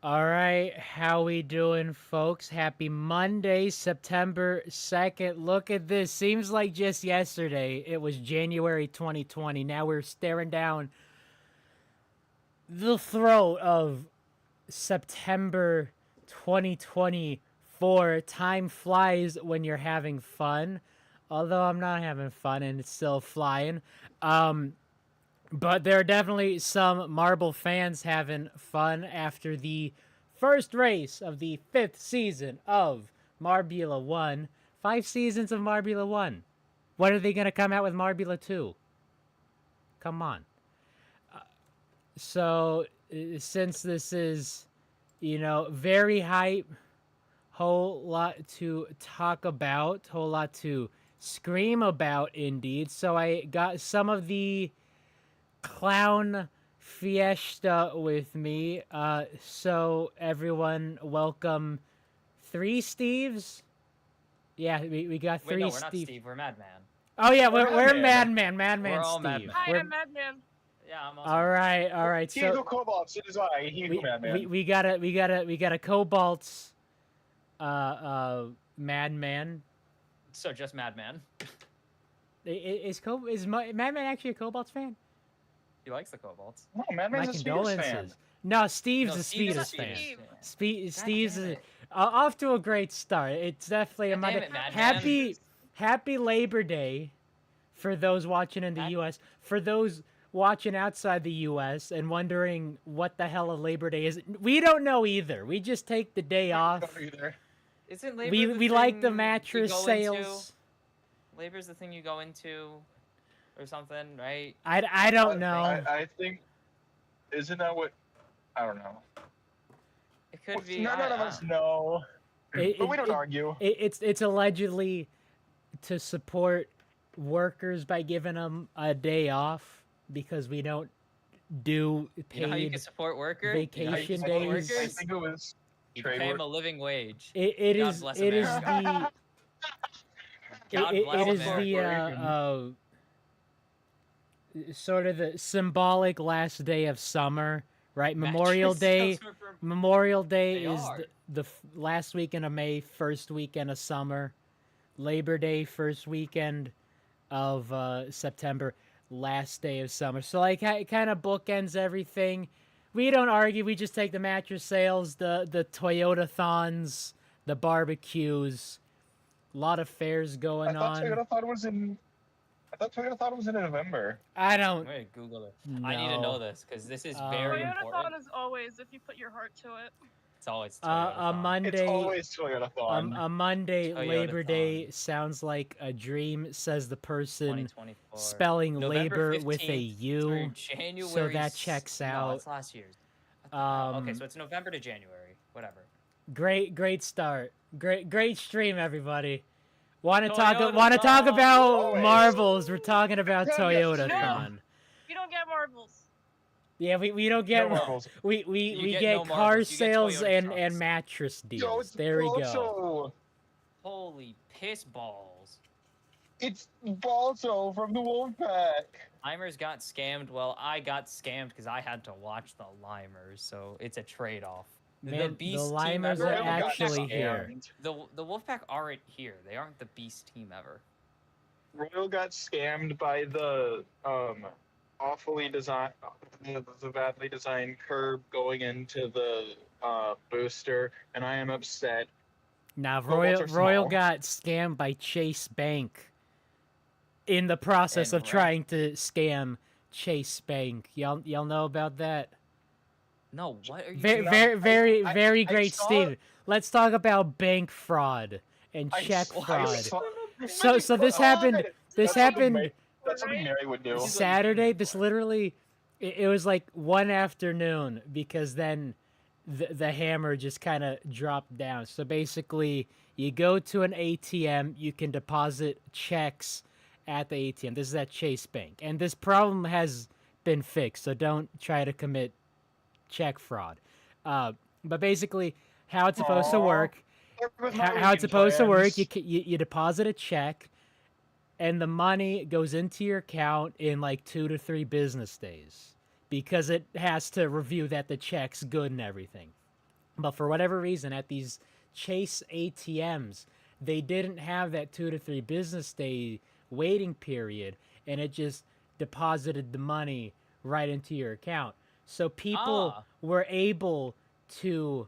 All right, how we doing, folks? Happy Monday, September 2nd. Look at this. Seems like just yesterday it was January 2020. Now we're staring down the throat of September 2024. Time flies when you're having fun. Although I'm not having fun and it's still flying. But there are definitely some Marble fans having fun after the first race of the 5th season of Marbula 1. 5 seasons of Marbula 1. When are they going to come out with Marbula 2? Come on. So, since this is, very hype, whole lot to talk about, whole lot to scream about indeed. So I got some of the clown fiesta with me. So everyone, welcome three Steves. Yeah, we got Wait, three no, we're not Steve. Steve. We're Madman. Oh yeah, we're Madman. Madman We're all Steve. Madman. Hi, I'm Madman. Yeah, I'm also. All right. He who So Cobalt, it is I, he who Madman. we got a Cobalt's Madman. So just Madman. Is Madman actually a Cobalt's fan? He likes the Cobalts. No, My Madman's a Speeders condolences. fan. No, Steve's No, a Steve is a Speeders fan. Steve. Steve's damn a, it. off to a great start. It's definitely a God damn Monday. it, Madman. Happy Labor Day for those watching in the U.S. For those watching outside the U.S. and wondering what the hell a Labor Day is, we don't know either. We just take the day off. Isn't labor We the like the thing mattress you go sales. Into? Labor's the thing you go into, or something, right? I don't know. I think, isn't that what? I don't know. It could be. None of us know, but we don't argue. It's allegedly to support workers by giving them a day off because we don't do You know how you paid can support workers? vacation I days. think it was You trade pay work. them a living wage. It God is bless it is America. the God it bless is America. the sort of the symbolic last day of summer, right? Memorial Mattress Day. sales were- Memorial Day They is are. the last weekend of May, first weekend of summer. Labor Day, first weekend of September, last day of summer. So like it kind of bookends everything. We don't argue. We just take the mattress sales, the Toyota thons, the barbecues. A lot of fairs going I thought on. Toyota thought it was in. I thought Toyota thought it was in November. I don't Wait, Google it. I need to know this because this is very Toyota important. thon is always if you put your heart to it. It's always a Toyota-thon. Monday. It's always Toyota thon. A Monday Toyota Labor Day thon. sounds like a dream, says the person 2024. spelling November labor with a 15th U. through January. so that checks No, out. it's last year's. What the hell? Okay, Um, so it's November to January. Whatever. Great start. Great stream, everybody. Want to Toyota talk thon. about Always. marbles? We're talking about Yeah, Toyota yeah. thon. You don't get marbles. Yeah, we don't get No marbles. we You get get no car marbles, you get sales Toyota and trucks. mattress Yo, deals. it's There we go. Balto. Holy piss balls. It's Balto from the Wolfpack. Limers got scammed. Well, I got scammed because I had to watch the Limers, so it's a trade-off. Man, the Beast team Limers ever are Royal got actually scammed. here. The Wolfpack aren't here. They aren't the Beast team ever. Royal got scammed by the awfully designed, the badly designed curb going into the booster, and I am upset. Now Cobalts are Royal small. got scammed by Chase Bank in the process And of trying to scam Chase Bank. Y'all know about that? No, what are you Very, doing? very I great, saw- Steve. Let's talk about bank fraud and check fraud. So this happened. This happened That's something Mary would do. Saturday. This literally, it was like one afternoon because then the hammer just kind of dropped down. So basically, you go to an ATM, you can deposit checks at the ATM. This is at Chase Bank, and this problem has been fixed. So don't try to commit check fraud. But basically, how it's supposed to Aw. work. How it's supposed to work, you deposit a check, and the money goes into your account in like 2 to 3 business days because it has to review that the check's good and everything. But for whatever reason, at these Chase ATMs, they didn't have that 2 to 3 business day waiting period, and it just deposited the money right into your account. So people were able to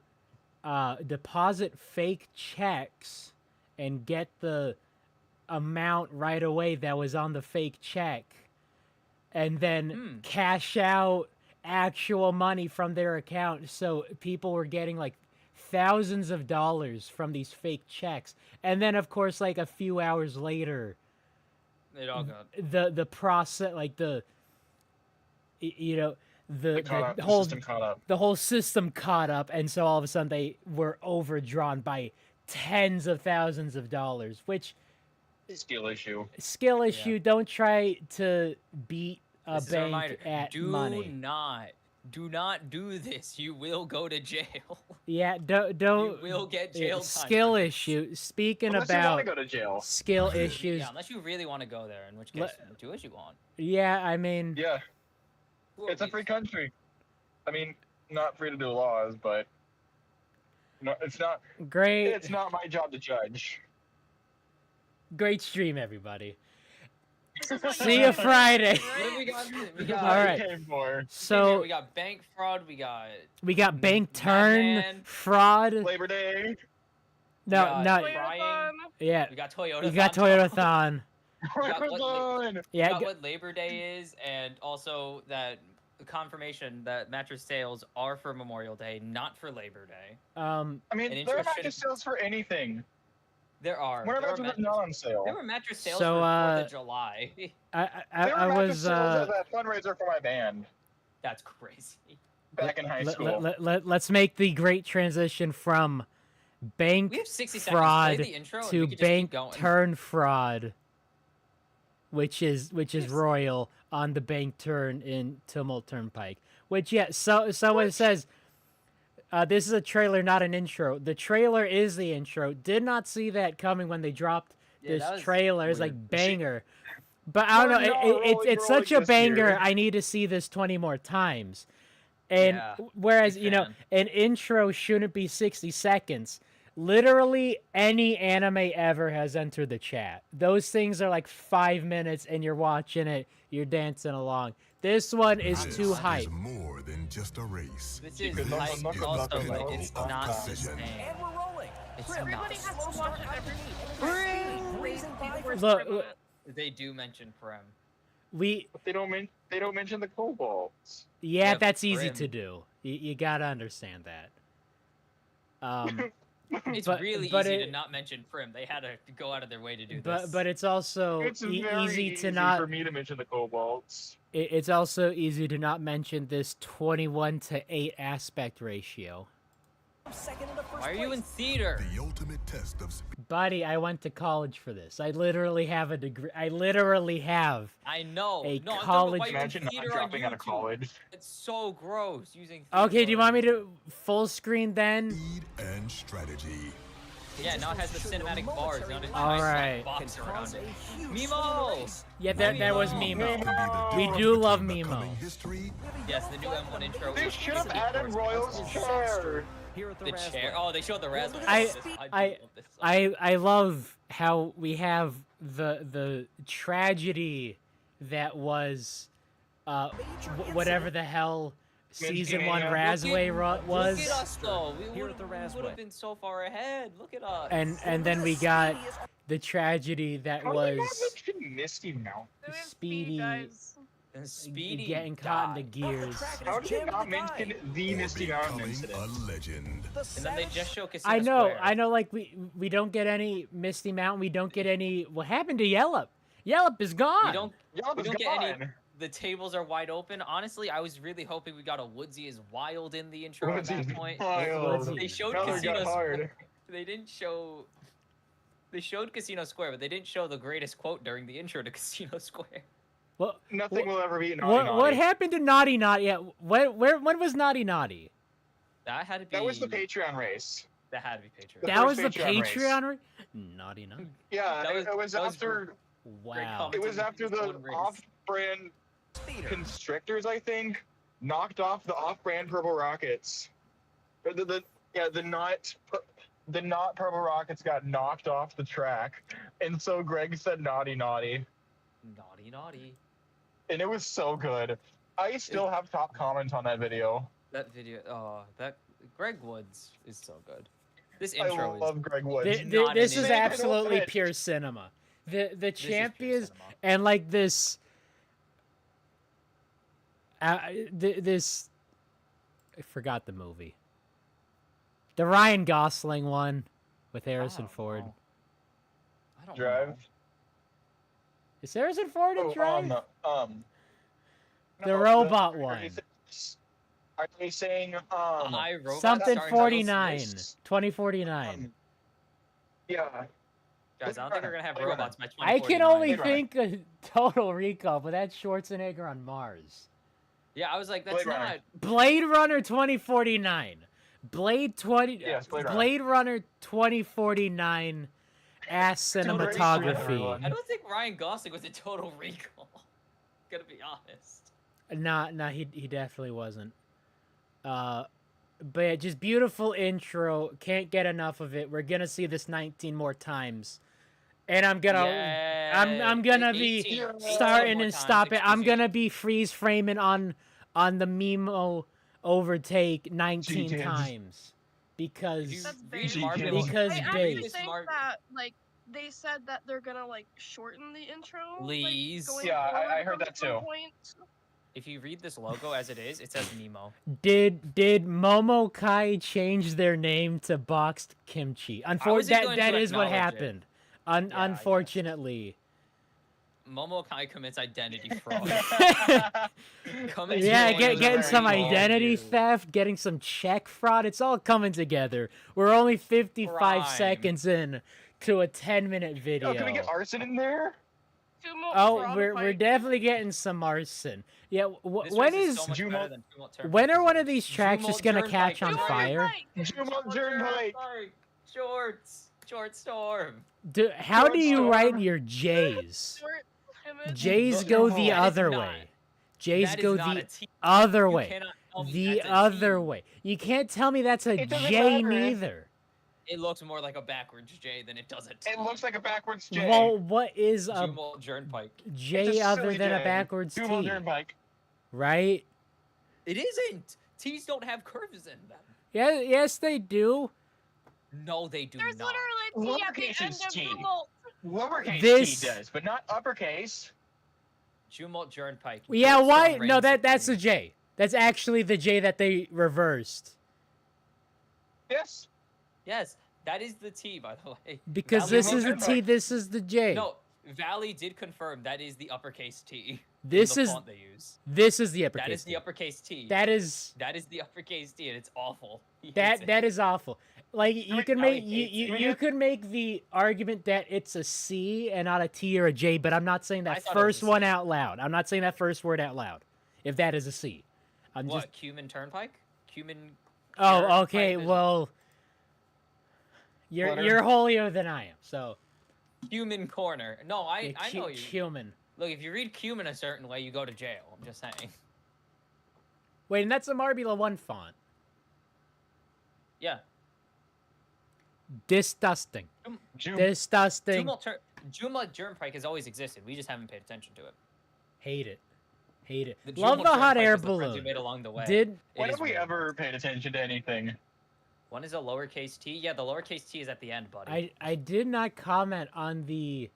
deposit fake checks and get the amount right away that was on the fake check, and then cash out actual money from their account. So people were getting like thousands of dollars from these fake checks, and then of course like a few hours later, It all got the process, like the The whole system caught up. the whole system caught up, and so all of a sudden they were overdrawn by tens of thousands of dollars, which Skill issue. issue. Don't try to beat a This is a bank reminder. at Do money. not do this. You will go to jail. Yeah, don't You will get jail time. skill for this. issue. Speaking Unless you want about to go to jail. skill issues, Yeah, unless you really want to go there, in which case, do as you want. yeah, I mean, Yeah, Who are it's a we? free country. I mean, not free to do laws, but no, it's not. great, It's not my job to judge. great stream, everybody. This is what See you you want, Friday. What have we got? We got. All right. Came for So we got bank fraud. We got bank turn Madman. fraud. Labor Day. No, Yeah, no, Toyota. Toyotathon. yeah, we got Toyota. you got Toyota Thon. got what- Marathon. We Yeah, got what Labor Day is, and also that confirmation that mattress sales are for Memorial Day, not for Labor Day. I mean, And there are interest not should- just sales for anything. There are. When are there are mattresses not on mattress- sale? There were mattress sales So, for 4th of July. I There I were mattress was sales as a fundraiser for my band That's crazy. back in high school. let's make the great transition from bank We have 60 fraud seconds. Play the intro and to we can just bank keep going. turn fraud, which is royal on the bank turn in Tumult Turnpike. Which so someone says this is a trailer, not an intro. The trailer is the intro. Did not see that coming when they dropped Yeah, that this was trailer. It's weird. like banger. But I don't know. It's such a this banger. year. I need to see this 20 more times. And Yeah, whereas, big fan. an intro shouldn't be 60 seconds. Literally any anime ever has entered the chat. Those things are like 5 minutes and you're watching it, you're dancing along. This one is This too hype. is more than just a race. This You is could look like on the also bucket like list it's of not the precision. same. And we're rolling. It's Everybody not. has to watch it every week. Look, They do mention Prem. But they don't mention the cobalts. yeah, Yeah, that's easy Grim. to do. You gotta understand that. It's But- really but easy it- to not mention Prim. They had to go out of their way to do But this. but it's also It's very easy to for not. me to mention the cobalts. It's also easy to not mention this 21:8 aspect ratio. Second in the first Why are you in place. theater? The ultimate test of speed. Buddy, I went to college for this. I literally have a degree. I literally have. I know. A no, I'm talking college- about why you're in Imagine not theater on dropping out of YouTube. college. It's so gross using. Okay, do you theater. want me to full screen then? Speed and strategy. Yeah, now it has the cinematic bars. Now it All has right. box Can around cause it. a huge Mimo! swing race. Yeah, that was Mimo. Mimo. Can be the We difference do love between Mimo. becoming history Yes, the new M1 intro. They was should have pretty added coarse. Royal's chair. Here at the, The Raspberry. chair. Oh, they showed the raspberry. I- love this. do I- love this song. I love how we have the tragedy that was whatever the hell season 1 Look Razway was, Look at us though. We Here would at the have Raspberry. been so far ahead. Look at us. and then we got the tragedy that How did they not was mention Misty Mountain? We have Speedy- speedy guys. And Speedy getting caught in the died. gears. How did they not mention the or Misty Mountain becoming incident? a legend. And then they just show Casino I know, Square. I know. Like we don't get any Misty Mountain. We don't get any. What happened to Yellup? Yellup is gone. We don't. Y'all We was don't get any. gone. The tables are wide open. Honestly, I was really hoping we got a Woodsy is Wild in the intro Woodsy at is that point. wild. They showed Another Casino got Square. hard. They didn't show. They showed Casino Square, but they didn't show the greatest quote during the intro to Casino Square. What, Nothing will ever be Naughty what Naughty. happened to Naughty Naughty? Yeah, when was Naughty Naughty? That had to be. That was the Patreon race. That had to be Patreon. The That first was the Patreon race. Patreon. Naughty Naughty. Yeah, That was- it was that was after. Wow. comment. It was after the One race. off-brand Speeder. constrictors, I think, knocked off the off-brand Purple Rockets. Or the Yeah, the not Purple Rockets got knocked off the track, and so Greg said naughty naughty, Naughty, naughty. and it was so good. I still have top comments on that video. That video. Oh, that Greg Woods is so good. This I intro love Greg Woods. not This an is intro. absolutely It. pure cinema. The This is pure champions cinema. and like this. This. I forgot the movie. The Ryan Gosling one with Harrison Ford. I don't Drive. know. Is Harrison Ford in Drive? The The robot one. Are they saying I, Robot, Something starring Douglas 49. Smith. 2049. yeah. Guys, I don't think we're gonna have Blade Runner. robots by I 2049. can only Blade Runner. think of Total Recall, but that's Schwarzenegger on Mars. Yeah, I was like, that's Blade Runner. not. Blade Runner 2049. Yes, Blade Runner. Blade Runner 2049 ass Total cinematography. Recall. I don't think Ryan Gosling was a Total Recall. Gonna be honest. Nah, he definitely wasn't. But yeah, just beautiful intro. Can't get enough of it. We're gonna see this 19 more times, and I'm gonna Yeah, be 18 starting more and times, stop it. I'm excuse me. gonna be freeze framing on the Mimo overtake 19 G-Kids. times because You That's read very Marvel- true. Because I base. actually think Smart- that like they said that they're gonna like shorten the intro. Please. Like, going Yeah, I forward heard from that some too. point. If you read this logo as it is, it says Nemo. Did Momo Kai change their name to Boxed Kimchi? wasn't Unfortunately, going that to is what acknowledge it. happened. Yeah, Unfortunately. Momo Kai commits identity fraud. Coming to Yeah, you getting very some cold, identity you. theft, getting some check fraud. It's all coming together. We're only 55 Crime. seconds in to a 10-minute video. Oh, can we get arson in there? Tumult Oh, fraud we're fight. definitely getting some arson. Yeah, This when race is so much better Tumult- than Tumult Turnpike when are is one in. of these tracks Tumult just gonna Turnpike catch on is right. fire? Tumult Turnpike. Short storm. How do you Storm. write your J's? Short image. J's No, go no, the that is other not- way. J's That is go not the a T. other You way. cannot tell me The that's a other T. way. You can't tell me that's a It doesn't J matter. neither. It looks more like a backwards J than it does a T. It looks like a backwards J. Well, what is a Tumult Turnpike. J It's a other silly than a J. backwards Tumult T? Turnpike. Right? It isn't. T's don't have curves in them. Yeah, yes they do. No, they do There's not. literally a T at the Lowercase end is of T. Tumult. Lowercase This- T does, but not uppercase. Tumult Turnpike. Yeah, Short why? storm No, reigns that's a supreme. J. That's actually the J that they reversed. Yes. Yes, that is the T, by the way. Because Valley this Road is the T, Turnpike. this is the J. No, Valley did confirm that is the uppercase T. This the is font they use. this is the uppercase. That is the T. uppercase T. That is That is the uppercase T, and it's awful. He hates that it. that is awful. Like you Wait, can Valley make you hates you, it. you could make the argument that it's a C and not a T or a J, but I'm not saying I that thought it was first a one C. out loud. I'm not saying that first word out loud. If that is a C, I'm What? just. Cumin Turnpike? Cumin. Oh, Turnpike okay. is- Well, you're Letter. holier than I am. So Cumin Corner. No, I know you. Cumin. Look, if you read cumin a certain way, you go to jail. I'm just saying. Wait, and that's a Marbula 1 font. Yeah. Disgusting. June. Disgusting. Tumult Turnpike has always existed. We just haven't paid attention to it. Hate it. Hate it. The Love the Tumult hot Turnpike air was the friends we balloon. made along the way. Did It When is have we weird. ever paid attention to anything? One is a lowercase t. Yeah, the lowercase t is at the end, buddy. I did not comment on the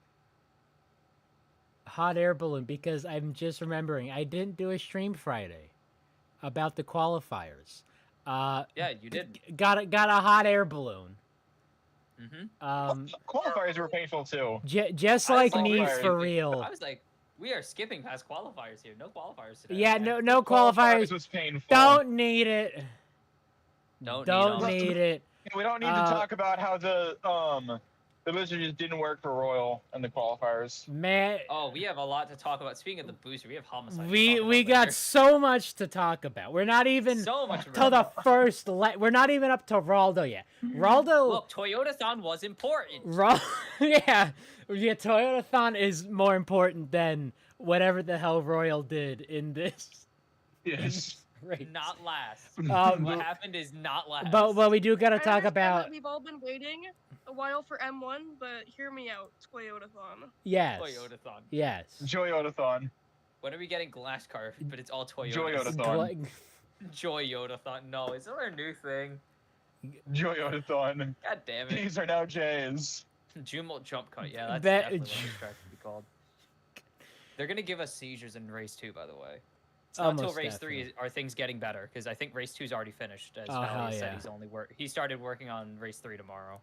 hot air balloon because I'm just remembering I didn't do a stream Friday about the qualifiers. Yeah, you did. Got a hot air balloon. Mm-hmm. Qualifiers were painful too. Just I like was me qualifiers. for real. I was like, we are skipping past qualifiers here. No qualifiers today. Yeah, okay? no qualifiers. was painful. Don't need it. Don't need 'em. need it. We don't need to talk about how the booster just didn't work for Royal and the qualifiers. Man, Oh, we have a lot to talk about. Speaking of the booster, we have homicide. to we talk about got later. so much to talk about. We're not even so much. till the first. We're not even up to Raldo yet. Raldo. Look, Toyota-thon was important. Yeah, Toyota-thon is more important than whatever the hell Royal did in this. Yes. race. Not last. Um, What happened is not last. but we do gotta I talk understand about that we've all been waiting a while for M1, but hear me out, Toyotathon. yes, Toyotathon. yes. Joyotathon. When are we getting Glasscar? But it's all Toyota. Joyotathon. Joyotathon. No, is that our new thing? Joyotathon. God damn it. These are now J's. Tumult jump cut. Yeah, that's That- definitely what this track should be called. They're gonna give us seizures in race 2, by the way. It's not until Almost race definitely. 3 are things getting better, because I think race 2's already finished. As Oh, hell Valerie said, yeah. he started working on race 3 tomorrow.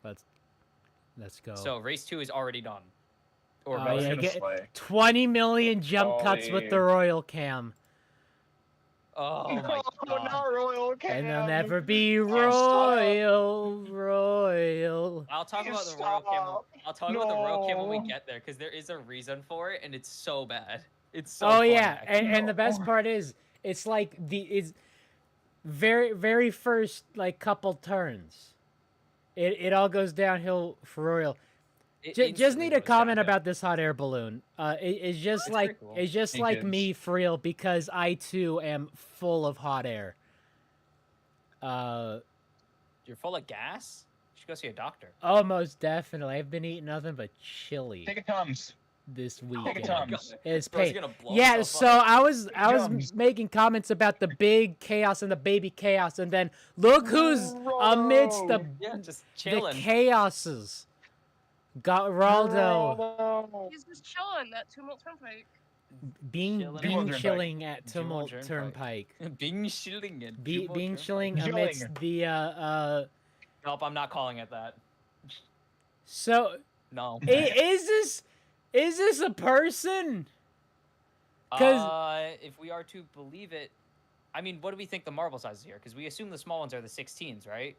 Let's go. So race 2 is already done. Or Oh, most yeah, of it. get 20 million jump cuts with the Royal Cam. Oh my No, god. not Royal Cam. And they'll never be stop. royal. I'll talk about the Stop. Royal Cam. I'll talk about the Royal Cam when we No. get there, because there is a reason for it, and it's so bad. It's so Oh funny, yeah, actually. and the best part is it's like it's very first like couple turns. It all goes downhill for Royal. It Just instantly need a goes comment downhill. about this hot air balloon. It's just It's like pretty cool. it's just Hey, like kids. me for real because I too am full of hot air. You're full of gas? You should go see a doctor. Almost definitely. I've been eating nothing but chili Take a Tums. this Take a weekend. Tums. It's Bro's pain. gonna blow Yeah, himself so up. I was Jumps. making comments about the big chaos and the baby chaos, and then look who's amidst the Yeah, just the chilling. chaoses. Got Raldo Raldo. He's just chilling at Tumult Turnpike. being Chilling. being Turnpike. chilling at Tumult Tumult Turnpike. Turnpike. Being chilling and Being chilling Chilling. amidst the Nope, I'm not calling it that. So No. is this a person? 'Cause- If we are to believe it, I mean, what do we think the marble size is here? Because we assume the small ones are the 16s, right?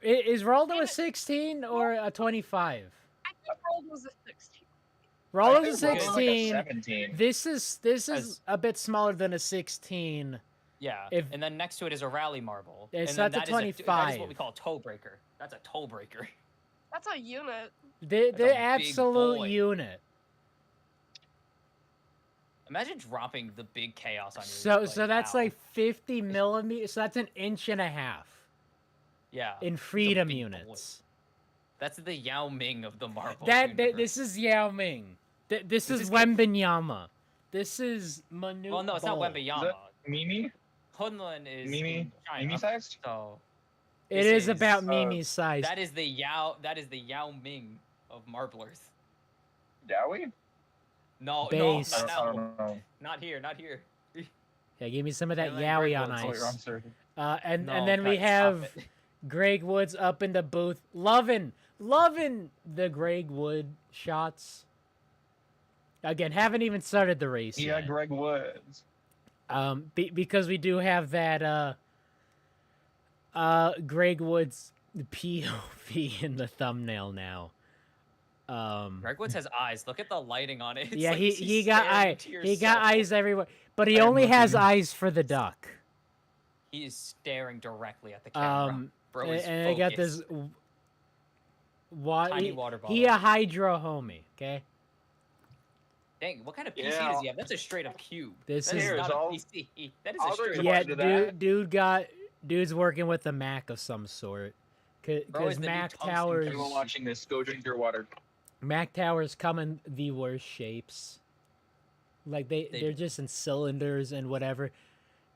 Is Raldo a 16 or a 25? I think Rold was a 16. Raldo's a I think Raldo's like a 16. 17. This is As- a bit smaller than a 16. Yeah. If- and then next to it is a rally marble. Yeah, and so then that's a that is that is 25. what we call a toe breaker. That's a toe breaker. That's a unit. The a the big absolute boy. unit. Imagine dropping the big chaos on your. So that's ow. like 50 millimeters. So that's an inch and a half Yeah. in it's a freedom big boy. units. That's the Yao Ming of the marble. This is Yao Ming. This This is is Wembenyama. This is Manu. Well, no, it's not Bol. Wembayama. Mimi? Hunlin is Mimi? in China. Mimi sized? So It this is about is, Mimi's size. that is the Yao Ming of marblers. Dowie? No, Base. I no, don't no, know. not here, not here. Yeah, give me some of that And then Yowie Greg on Woods. Oh, you're on ice. certain. And No, then we God, stop have it. Greg Woods up in the booth, loving the Greg Wood shots. Again, haven't even started the race Yeah, yet. Greg Woods. Because we do have that Greg Woods POV in the thumbnail now. Greg Woods has eyes. Look at the lighting on it. It's Yeah, like he he's got staring eye, into your he got soul. eyes everywhere, but he I am only has looking. eyes for the duck. He is staring directly at the camera. Bro is And I got this. focused. What? Tiny water He a bottle. hydro homie. Okay. Dang, what kind of PC Yeah. does he have? That's a straight up cube. This That is- is Here's not a all- PC. That is I'll a straight bring up. the Yeah, to that. dude's working with a Mac of some sort. Bro Because is the new Mac tungsten Towers, cube. Everyone watching this, go drink your water. Mac Towers come in the worst shapes. Like they're just in cylinders and whatever.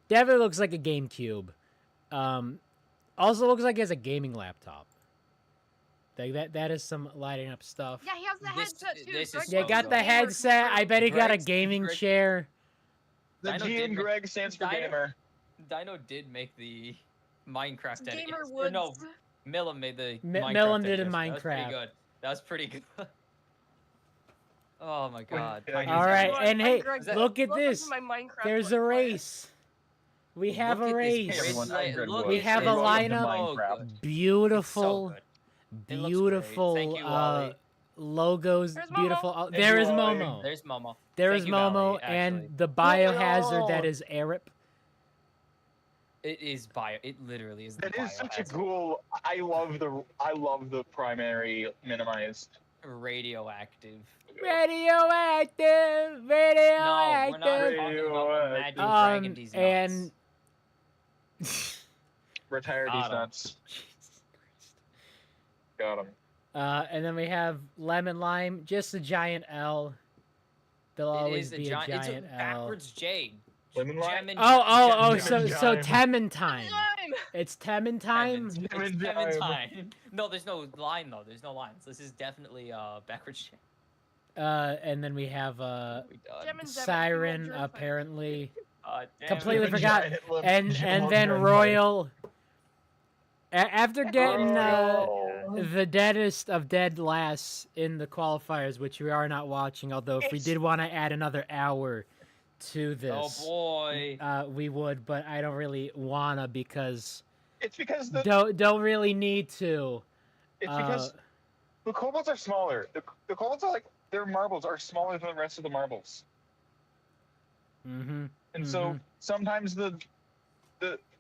Definitely looks like a GameCube. Also looks like he has a gaming laptop. Like that is some lighting up stuff. Yeah, he has the This- headset too. this is Greg Yeah, so got Woods the is a gamer headset. I bet he got a Greg's- gaming Greg- chair. The Dino G did in make- Greg stands for Dino- gamer. Dino did make the Minecraft edit. Gamer Or Woods. no, Millum made the Millum Minecraft did edit. a That was pretty Minecraft. good. That was pretty good. Oh my god. Yeah, Tiny All All right, Woods. and hey, Greg look at Welcome this. to my Minecraft There's a Let's Play. race. We have Look a at this race. grid Everyone, I'm Greg look Woods. We have at a this. Welcome to lineup. Minecraft. It's so Beautiful, good. It looks great. beautiful Thank you, Wally. logos. There's Momo. Beautiful. Thank There you, is Wally. Momo. There's Momo. There Thank is you, Momo, Valerie, and actually. the biohazard that Oh. is Arip. It is bio. It literally is. The That is such a biohazard. cool. I love the primary minimized. Radioactive. Radioactive, No, we're not radioactive. talking about the Magic Dragon. These nuts. And Retire these Got 'em. nuts. Got him. and then we have lemon lime, just a giant L. There'll It always is a be a giant. It's a giant L. backwards J. Lemon lime? Gem and- Oh, gem- so Lemon Temin time. Time. It's Temin time. It's Lemon Gem lime. time. No, there's no line though. There's no lines. This is definitely backwards J. And then we have We done. Gem and Siren Devin, apparently. Damn Completely it. forgot. Giant lemon And jam then on Royal. After getting Royal. the deadest of dead last in the qualifiers, which we are not watching, although if we did want to add another hour to Oh this, boy. we would, but I don't really wanna because It's because the don't really need to. it's because the kobolds are smaller. The kobolds are like their marbles are smaller than the rest of the marbles. Mm-hmm. And so sometimes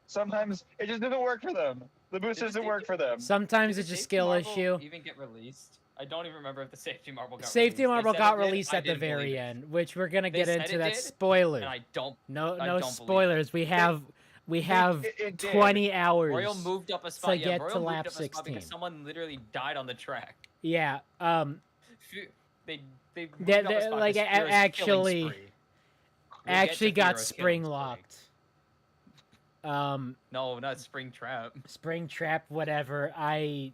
sometimes it just doesn't work for them. The boost Did the doesn't work for them. Sometimes Did it's the a safety skill marble issue. Even get released? I don't even remember if the safety marble got Safety released. marble They said got it did, released I at the didn't believe very it. end, which we're gonna They get said into it that did, spoiler. And I don't. No don't believe it. spoilers. We have It did. 20 hours. Royal moved up a spot. Yeah, get Royal to moved lap up a spot 16. because someone literally died on the track. Yeah. They moved That- up a that- spot like, 'cause Fira's actually- killing spree. We'll get actually to got Fira's spring killing locked. No, not spring trap. Spring trap, whatever. I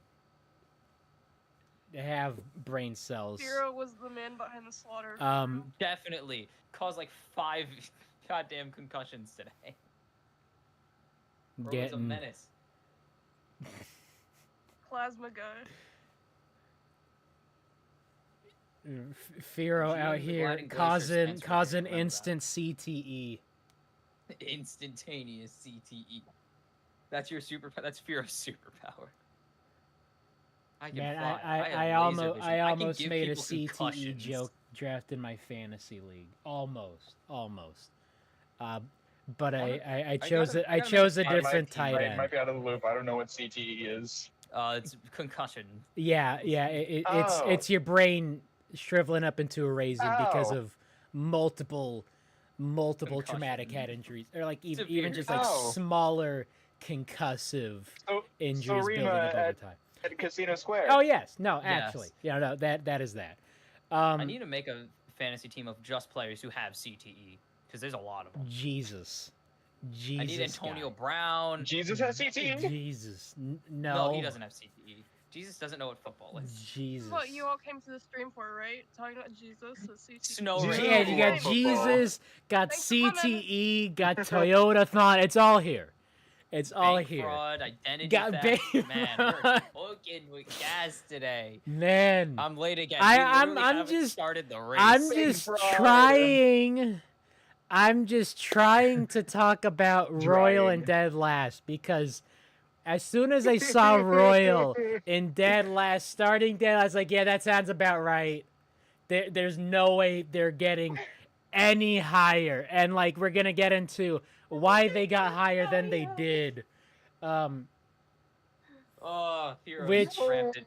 have brain cells. Firo was the man behind the slaughter. Definitely caused like 5 goddamn concussions today. Bro was a Getting menace. Plasma guy. Firo Gene out the here Gliding Glacier causing Spencer, causing remember that. instant CTE. Instantaneous CTE. That's your super. That's Firo's superpower. I can Man, fly. I have laser almost vision. I can almost give made a people CTE concussions. joke draft in my fantasy league. Almost. But I chose it. I gotta make chose a a different tight I end. might be out of the loop. I don't know what CTE is. It's concussion. Yeah, it's Oh. it's your brain shriveling up into a raisin because Oh. of multiple traumatic Concussion. head injuries, or like even Severe. just like Oh. smaller concussive So injuries Rima building up over at- time. at Casino Square. Oh yes, no, Yes. actually, yeah, no, that is that. I need to make a fantasy team of just players who have CTE because there's a lot of them. Jesus, I need Antonio Brown. Jesus has CTE. Jesus, no, No, he doesn't have CTE. Jesus doesn't know what football is. Jesus. What you all came to the stream for, right? Talking about Jesus, the CT. Snow Jesus. Ranger. Yeah, you got Football. Jesus, got Thanks for coming. CTE, got Toyota Thon. It's all here. It's all Bank here. fraud, identity Got theft. bank Man, we're fraud. cooking with gas today. Man, I'm late again. I- We I'm- literally I'm haven't just- started the race. I'm Bank just fraud. trying. I'm just trying to talk about Royal and Dead Last because as soon as I saw Royal in Dead Last, starting Dead Last, like, yeah, that sounds about right. There's no way they're getting any higher, and like we're gonna get into why they got higher than they did. Oh, Heroes Which- ramped.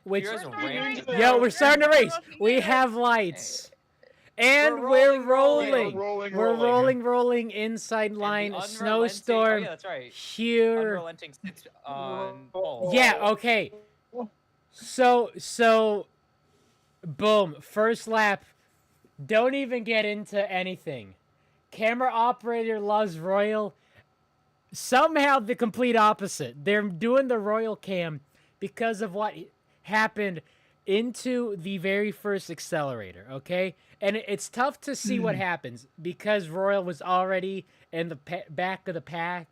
Which Heroes ramped. yo, we're starting to race. We have lights, and we're rolling. Rolling inside And line, the snowstorm, Oh, yeah, that's right. here. Unrelenting sits on pole. Yeah, okay. So, boom, first lap. Don't even get into anything. Camera operator loves Royal. Somehow the complete opposite. They're doing the Royal cam because of what happened into the very first accelerator, okay? And it's tough to see what happens because Royal was already in the back of the pack,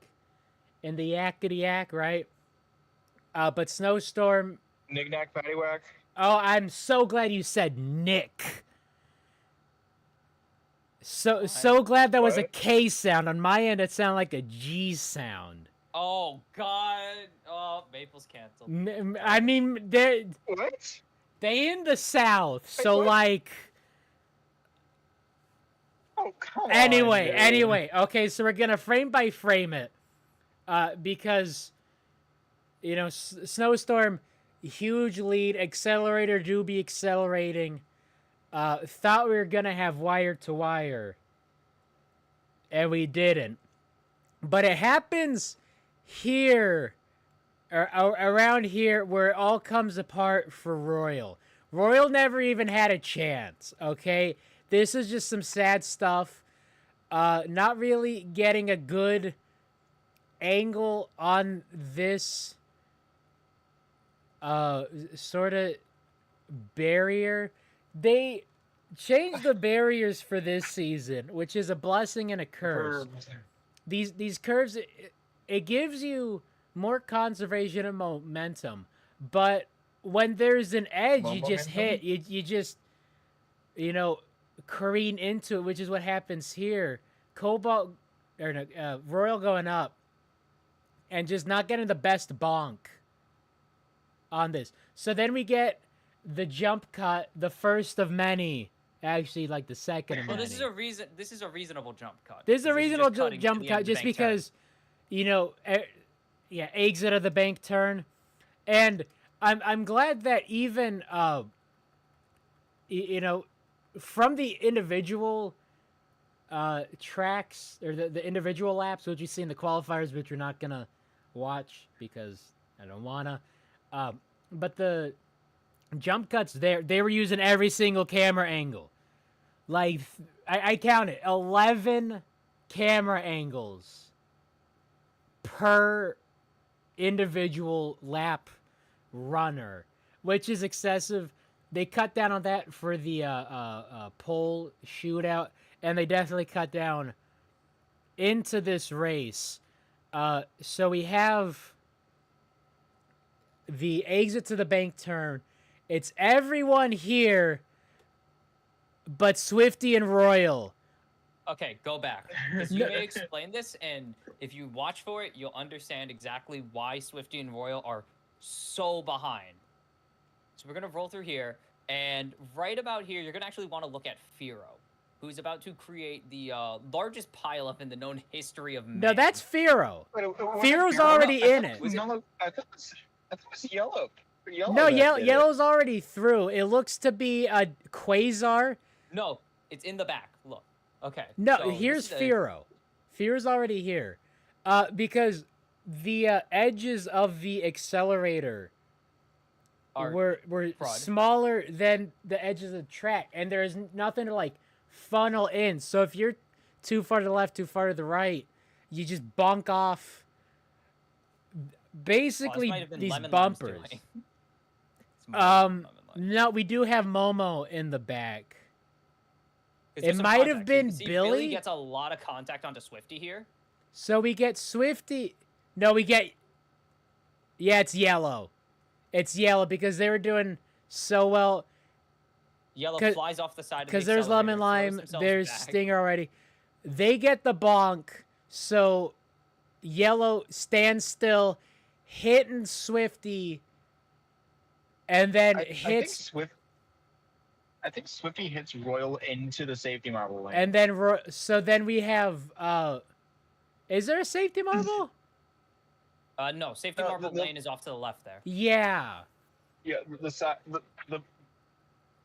in the yakety-yak, right? But Snowstorm... Knick-knack, paddywhack. Oh, I'm so glad you said Nick. So glad that was a What? K sound. On my end, it sounded like a G sound. Oh God! Oh, Maple's canceled. I mean, they What? in the South, so what? like. Oh, come on. Anyway, okay, so we're gonna frame by frame it, because, you know, Snowstorm, huge lead. Accelerator do be accelerating. Thought we were gonna have wire to wire, and we didn't. But it happens here, or around here, where it all comes apart for Royal. Royal never even had a chance, okay? This is just some sad stuff. Not really getting a good angle on this sort of barrier. They changed the barriers for this season, which is a blessing and a curse. These curves, it gives you more conservation of momentum, but when there's an edge, you just hit. You just, careen into it, which is what happens here. Royal going up, and just not getting the best bonk on this. So then we get the jump cut, the first of many. Actually, like the second of Well, many. this is a reasonable jump cut. This is a reasonable just cutting to jump the cut, end of the just bank because, exit of the bank turn, and I'm glad that even from the individual tracks or the individual laps, which you see in the qualifiers, which you're not gonna watch because I don't wanna, but the jump cuts there, they were using every single camera angle. Like, I counted 11 camera angles per individual lap runner, which is excessive. They cut down on that for the pole shootout, and they definitely cut down into this race. So we have the exit to the bank turn. It's everyone here but Swifty and Royal. Okay, go back. Because you may explain this, and if you watch for it, you'll understand exactly why Swifty and Royal are so behind. So we're going to roll through here, and right about here, you're going to actually want to look at Firo, who's about to create the largest pileup in the known history of man. No, that's Firo. Firo's already in it. I thought it was yellow. No, yellow's already through. It looks to be a Quasar. No, it's in the back. Look. Okay. No, so here's Firo. Firo's already here. Because the edges of the accelerator were smaller than the edges of the track, and there's nothing to like funnel in. So if you're too far to the left, too far to the right, you just bonk off basically these bumpers. No, we do have Momo in the back. It might have been Billy. Billy gets a lot of contact onto Swifty here. So we get Swifty. No, we get. Yeah, it's yellow. It's yellow because they were doing so well. Yellow flies off the side of the because there's Lemon Lime, there's back. Stinger already. They get the bonk, so Yellow stands still, hitting Swifty, and then hits. I think Swifty hits Royal into the safety marble lane. And then, so then we have. Is there a safety marble? No, safety marble lane is off to the left there. Yeah. Yeah,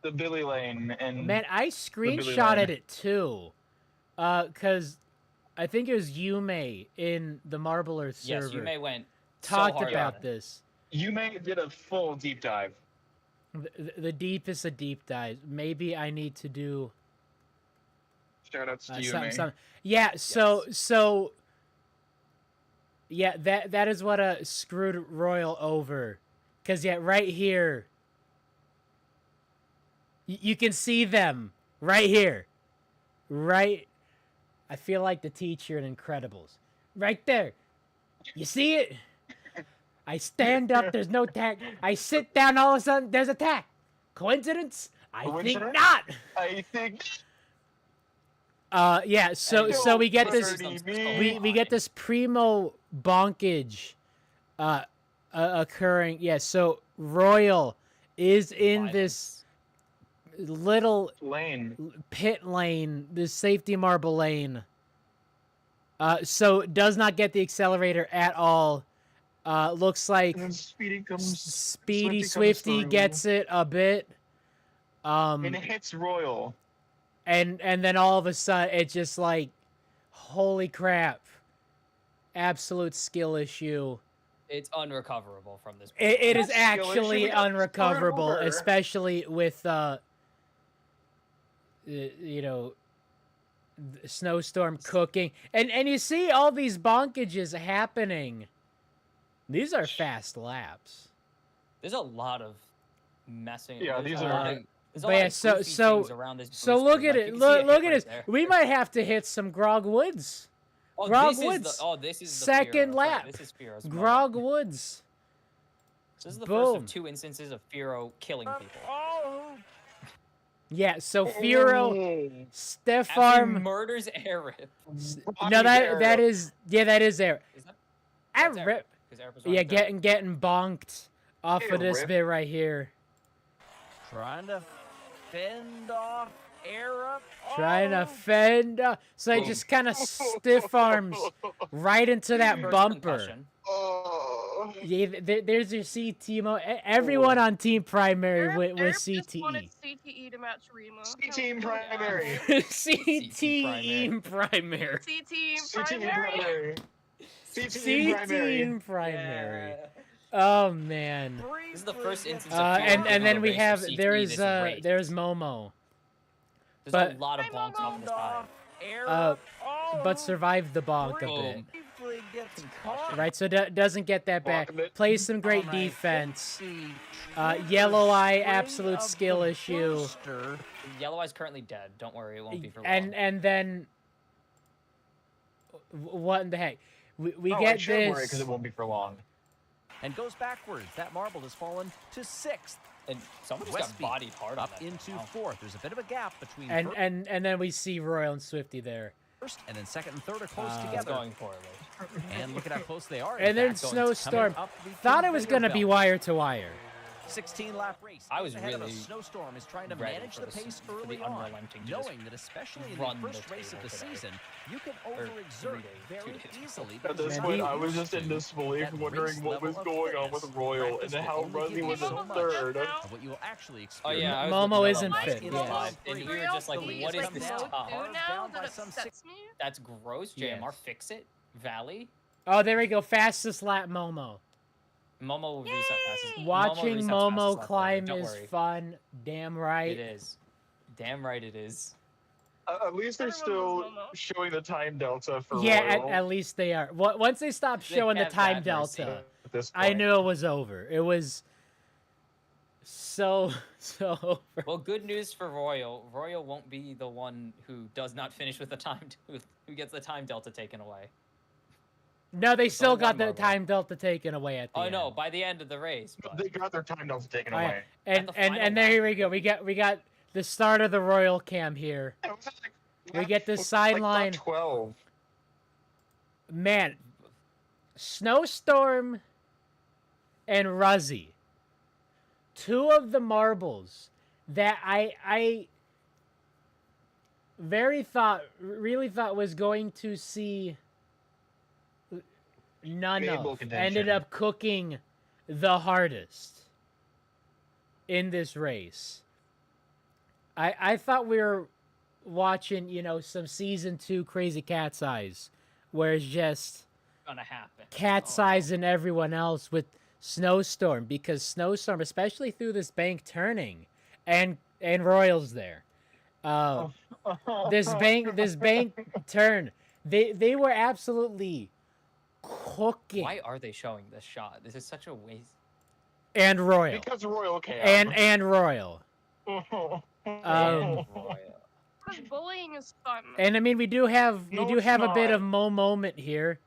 the Billy lane and. Man, I screenshotted it too, because I think it was Yume in the Marble Earth server. Yes, Yume went. Talked so hard about this. Yume did a full deep dive. The deepest of deep dives. Maybe I need to do. Shoutouts to Yume. Yeah. So. Yeah, that is what screwed Royal over, because right here. You can see them right here, right. I feel like the teacher in Incredibles, right there. You see it? I stand up. There's no tag. I sit down. All of a sudden, there's a tag. Coincidence? I think not. I think. Yeah. So we get this. We get this primo bonkage, occurring. Yeah. So Royal is in this little pit lane, this safety marble lane. So does not get the accelerator at all. Looks like And then Speedy comes. Speedy comes Swifty through, gets it a bit. and it hits Royal. And then all of a sudden it just like, holy crap, absolute skill issue. It's unrecoverable from this point. It is Not skill issue, actually we got unrecoverable, screwed over. especially with you know, snowstorm cooking, and you see all these bonkages happening. These are fast laps. There's a lot of messing. Yeah, there's these a are- lot of- there's a But lot yeah, of so goofy things around this so booster, look at like, it. you can see a Look hit at right this. there. We might have to hit some Grog Woods. Oh, Grog this is Woods. the, oh, this is the Second Firo. lap. Sorry, this is Firo's Grog moment. Woods. This is the first Boom. of 2 instances of Firo killing people. Oh, Yeah, so Firo, Oh. Steph Actually Farm. murders Arif. No, that is that is there. Is that? That's Arif. Because Arif was Yeah, right there. getting bonked off Hey, of this Rip. bit right here. trying to fend off Arab. Trying to Oh. fend. So he Boom. just kind of stiff arms right into that First bumper. concussion. Oh. Yeah, there's your CTMO. Everyone on Team Primary with Eric just CTE. wanted CTE to match Rima. C-Team primary. CTE Primary. C-Team C-Team primary. primary. C-Team primary. CTE Primary. Yeah. Oh man. This is the first instance of Firo And giving then a we race have of CTE there's this race. there's Momo, There's but- a lot of bonks off on the side. but survived the bonk a bit. Boom. Briefly gets caught. Right, so doesn't get that back. Bonk a bit. Plays some great On a defense. 50 Yellow Eye, spring absolute of skill the issue. booster. Yellow Eye's currently dead. Don't worry, it won't be for long. And then what in the heck? We Oh, I get should worry because this. it won't be for long. And goes backwards. That marble has fallen to 6th. And someone just Westby got bodied hard on up that. into Wow. 4th. There's a bit of a gap between And then we see Royal and Swifty there. first and then 2nd and 3rd are close It's together. going poorly. And look at how close they are. And then fact, going- Snowstorm. coming up the Thought it was conveyor gonna be belt. wire to wire. 16-lap race. I was ahead of a really snowstorm is trying to ready manage for the this- pace for the early on, unrelenting to just knowing that especially in run the the first race of table the today. season, you can Or overexert 2 very days ago. easily. At because this Man, point, he- I was just in to disbelief, that wondering race what was level of going on with fitness. Royal and Practice then will how only Ruzzy give was you in so much third. Now, of what you will actually Oh experience. yeah, I was Momo looking at isn't all fit, my yes. live, and you were just like, Reality "What is is like this so top? new now Down by that some upsets me. That's gross, JMR. Yes. Fix it, Valley. Oh, there we go. Fastest lap Momo. Momo will reset fastest. Watching resets Momo fastest lap climb don't is worry. fun. Damn right. It is. Damn right it is. At least they're Everyone still loves Momo. showing the time delta for Yeah, Royal. at least they are. Once they stopped They showing the have time that mercy. delta, At this I point. knew it was over. It was so over. Well, good news for Royal. Royal won't be the one who does not finish with the time, who gets the time delta taken away. No, they still only got one the marble. time delta taken away at the Oh end. no, by the end of the race. But They got their time delta taken Oh, yeah. away. And the and final there lap. here we go. We got the start of the Royal Cam here. It was like- We get this it was like lap sideline. 12. Man, Snowstorm and Ruzzy, two of the marbles that I really thought was going to see none Stable of, contention. ended up cooking the hardest in this race. I thought we were watching, some season 2 Crazy Cat's Eyes, where it's just gonna happen. Cat's Oh, Eyes and everyone else with Snowstorm, because Snowstorm, especially through this bank turning, and Royals there. This bank turn, they were absolutely cooking. Why are they showing this shot? This is such a waste. And Royal. Because Royal came. And Royal. Royal. Because bullying is fun. And I mean, we do have No, a it's bit not. of Mo moment here,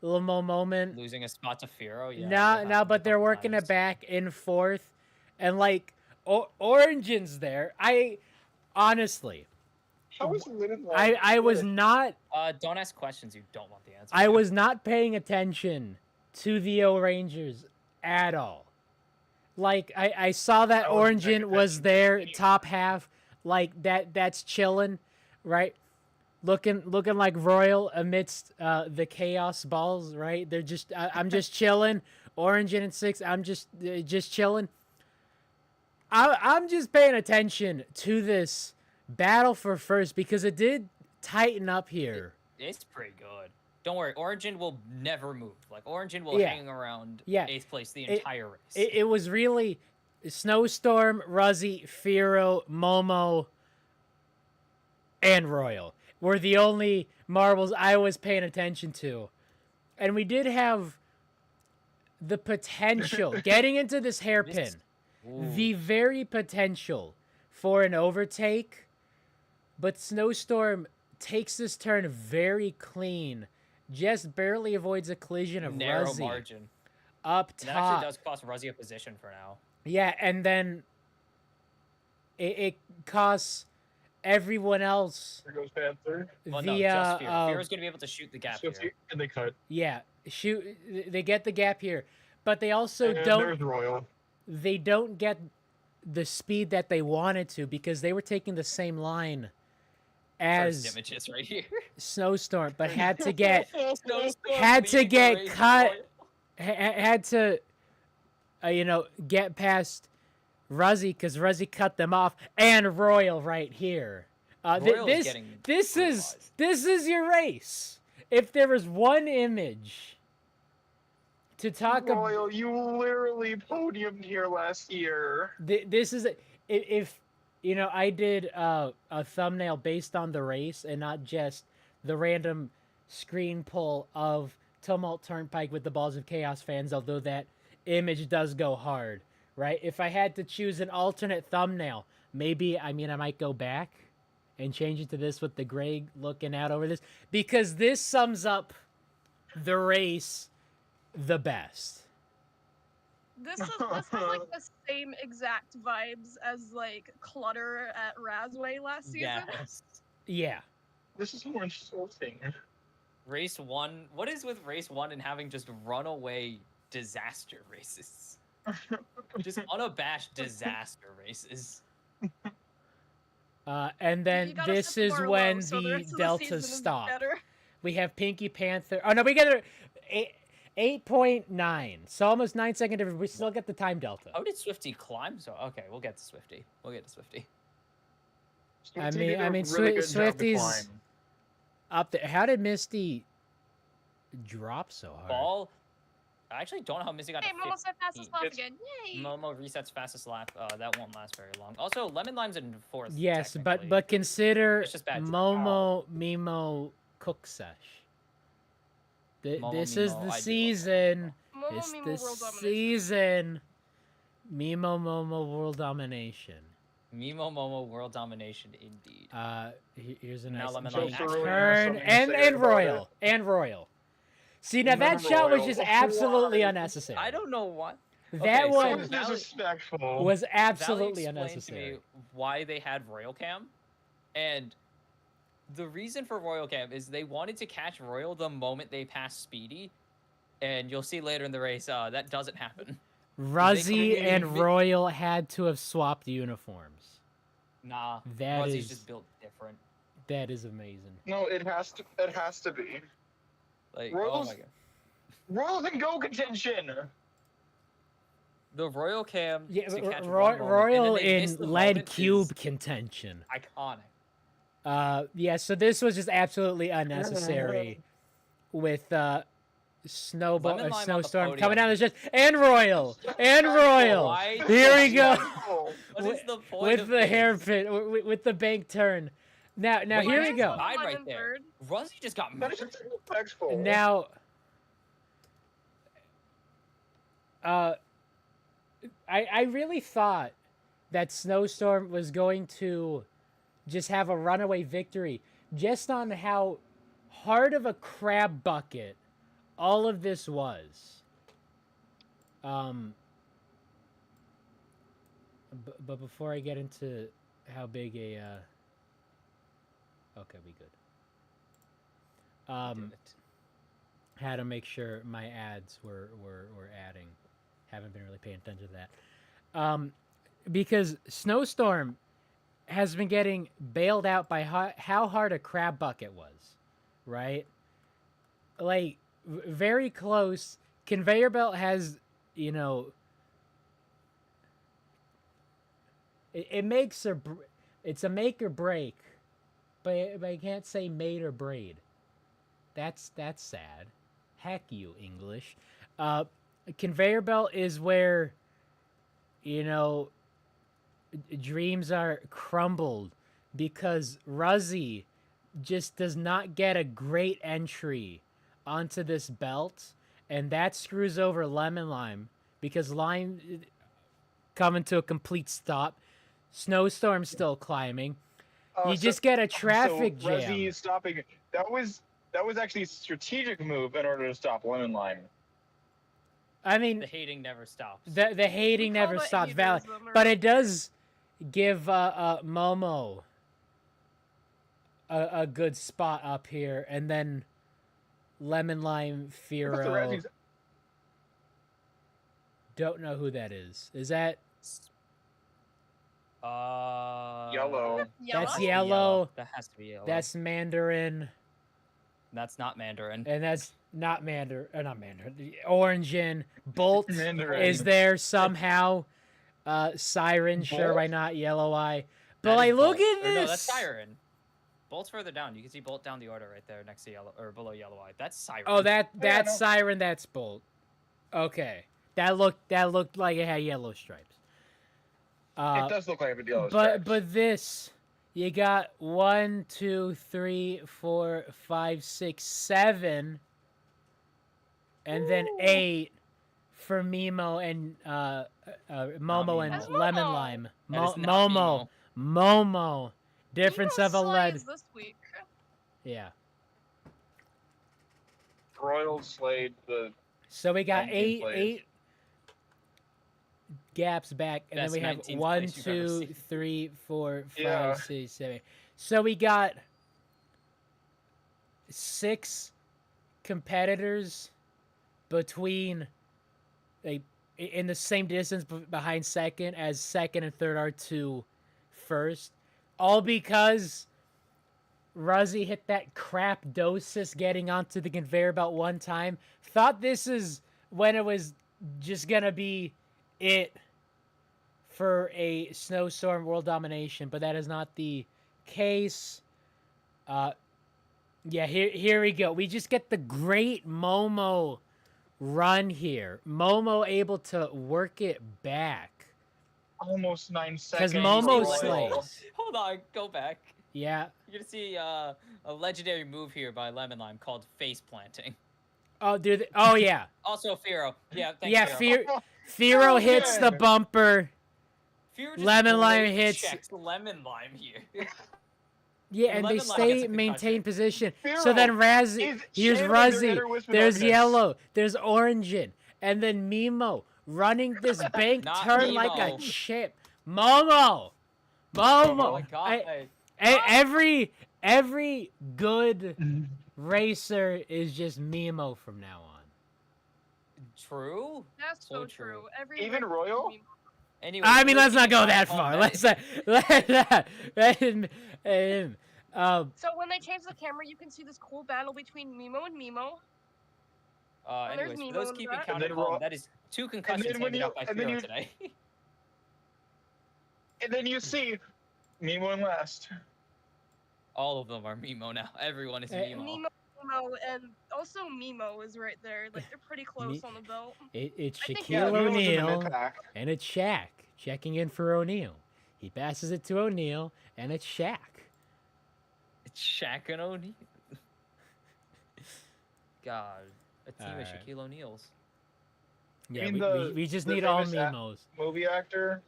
a little Mo moment. Losing a spot to Firo. Yeah. No, that no, happened but a they're couple working times. it back in 4th, and like Origins there. Honestly, How is Linen I was not Don't ask questions you don't want the answer. I to. was not paying attention to the O Rangers at all. Like I saw that I wasn't paying Origin was attention to there, any of top half, like that's chilling, right? Looking like Royal amidst the chaos balls, right? They're just I'm just chilling. Orange in 6. I'm just chilling. I'm just paying attention to this battle for first because it did tighten up here. It's pretty good. Don't worry, Origin will never move. Like Origin will Yeah. hang around Yeah. 8th place the entire race. It was really Snowstorm, Ruzzy, Firo, Momo, and Royal were the only marbles I was paying attention to. And we did have the potential, getting into this hairpin, the very potential for an overtake, but Snowstorm takes this turn very clean, just barely avoids a collision of narrow Ruzzy margin. up And that actually top. does cost Ruzzy a position for now. Yeah, and then it costs everyone else There goes Panther. Well, the no, just Fear. Fear's going to be able to shoot the gap here. And they cut. yeah, shoot, they get the gap here, but they also And don't there's Royal. they don't get the speed that they wanted to because they were taking the same line First as images right here. Snowstorm, but had to get Snowstorm had to leading the get race, cut, boy. had to get past Ruzzy because Ruzzy cut them off, and Royal right here. Royal's This getting is brutalized. this is your race. If there was one image to talk about, Royal, you literally podiumed here last year. this is if I did a thumbnail based on the race and not just the random screen pull of Tumult Turnpike with the Balls of Chaos fans, although that image does go hard, right? If I had to choose an alternate thumbnail, maybe, I might go back and change it to this with the gray looking out over this, because this sums up the race the best. This has like the same exact vibes as like Clutter at Razway last season. Yes. Yeah. This is more insulting. Race 1. What is with race 1 and having just runaway disaster races? Just unabashed disaster races. And then You gotta this set the is bar when low, so the the rest of the deltas season is stop. better. We have Pinky Panther. Oh no, we get 8.9. So almost 9-second difference. We still get the time delta. How did Swifty climb? So okay, we'll get to Swifty. I Swifty mean- did a I mean, really good job to Swifties- climb. Up there. How did Misty drop so hard? Ball. I actually don't know how Missy got Hey, to Momo said fastest lap It's- again. Yay! Momo resets fastest lap. That won't last very long. Also, Lemon Lime's in 4th. Yes, technically. but consider It's just bad Momo Mimo Cook Sesh. Momo This is Mimo, the I do. season. Momo It's Mimo the World Domination. season. Mimo Momo World Domination. Mimo Momo World Domination indeed. Here's a Now nice Lemon Joe Lime Ferrari has turn, something to and say about Royal, it. and Royal. See, now that Remember shot was Royal. just absolutely Why? unnecessary. I don't know why. That Okay, so one It was disrespectful. was Valley absolutely explained unnecessary. to me why they had Royal Cam, and the reason for Royal Cam is they wanted to catch Royal the moment they passed Speedy, and you'll see later in the race that doesn't happen. Ruzzy They and completely- Royal had to have swapped uniforms. Nah, That Ruzzy's is- just built different. That is amazing. No, it has to. It has to be. Like, Royals- oh my god, Royals in go contention. the Royal Cam Yeah, to catch Ro- one moment, and Royal then they miss in the lead moment cube is contention. iconic. Yeah, so this was just absolutely unnecessary with Lemon Lime on the Snowstorm coming podium. down the stretch, and Royal, and Royal. Why Here we does- go. Oh, What is the point With of the this? hairpin, with the bank turn. Now Wait, here Why we is go. Lemon Died Lime right in there. third? Ruzzy just got that is murdered. disrespectful. Now, I really thought that Snowstorm was going to just have a runaway victory, just on how hard of a crab bucket all of this was. But before I get into how big a okay, we good. Did it. Had to make sure my ads were adding. Haven't been really paying attention to that. Because Snowstorm has been getting bailed out by how hard a crab bucket was, right? Like, very close, conveyor belt has, you know, it makes or it's a make or break, but I can't say made or braid. That's sad. Heck you, English. A conveyor belt is where, you know, dreams are crumbled because Ruzzy just does not get a great entry onto this belt, and that screws over Lemon Lime because Lime coming to a complete stop. Snowstorm still climbing. You just get a traffic jam. Ruzzy stopping. That was actually a strategic move in order to stop Lemon Lime. I mean, The hating never stops. the hating We call never that stops. Valid, hedonism but around it does give Momo a good spot up here, and then Lemon Lime Look at the Firo. Razzies. Don't know who that is. Is that Yellow. That's Has to be yellow. That has to be yellow. that's Mandarin, That's not Mandarin. and that's not Mandarin. Not Mandarin. Orangin. Bolt Mandarin. is there somehow. Siren. Sure, Bolt? why not? Yellow Eye. But That like, is look Bolt. at Or this. no, that's Siren. Bolt's further down. You can see Bolt down the order right there next to yellow or below Yellow Eye. That's Siren. Oh, that's no. Siren. That's Bolt. Okay, that looked like it had yellow stripes. It does look like a yellow But stripes. but this, you got 1, 2, 3, 4, 5, 6, 7, and then 8 for Mimo and Momo and Mimo. Lemon Momo. Lime. That is not Momo. Difference Nemo of a lead. slides this week. Yeah. Royal slayed the. So we got 19 eight players. gaps back, and Best then we have 19th 1, place you've ever 2, seen. 3, 4, 5, Yeah. 6, 7. So we got 6 competitors between in the same distance behind second as second and third are to first, all because Ruzzy hit that crap dosis getting onto the conveyor belt one time. Thought this is when it was just gonna be it for a snowstorm world domination, but that is not the case. Yeah, here we go. We just get the great Momo run here. Momo able to work it back. Almost 9 Because seconds. Momo Royal. slays. Hold on, go back. Yeah. You're gonna see a legendary move here by Lemon Lime called face planting. Oh, dude. Oh, yeah. Also Firo. Yeah, thanks, Yeah, Firo. Firo hits the Okay. bumper. Firo just Lemon Lime blade hits- checks Lemon Lime here. Yeah, and they Lemon Lime gets stay a maintain concussion. position. So Firo then Razzie, is here's channeling their Ruzzy, inner Wisp of there's Darkness. Yellow, there's Orangin, and then Mimo running this bank Not turn like a Mimo. chip. Momo! Oh my Momo! god. Every good racer is just Mimo from now on. True? That's so So true. true. Every Even race Royal? meme- Anyway, I mean, let's not go that home far. that- Let's So when they change the camera, you can see this cool battle between Mimo and Mimo. there's Anyways, for Mimo those in keeping that. count And at then home, Ro- that is 2 concussions when handed you- out by and then Firo you- today. And then you see Mimo in last. All of them are Mimo now. Everyone is Mimo. Mimo, and also Mimo is right there. Like they're pretty close on the belt. it's I think Shaquille Mimo's in the O'Neal. mid-pack. And it's Shaq checking in for O'Neal. He passes it to O'Neal, and it's Shaq. It's Shaq and O'Neal. God, a team of Alright. Shaquille O'Neals. Yeah, mean we, the- we just the need all famous Mimos. Movie actor.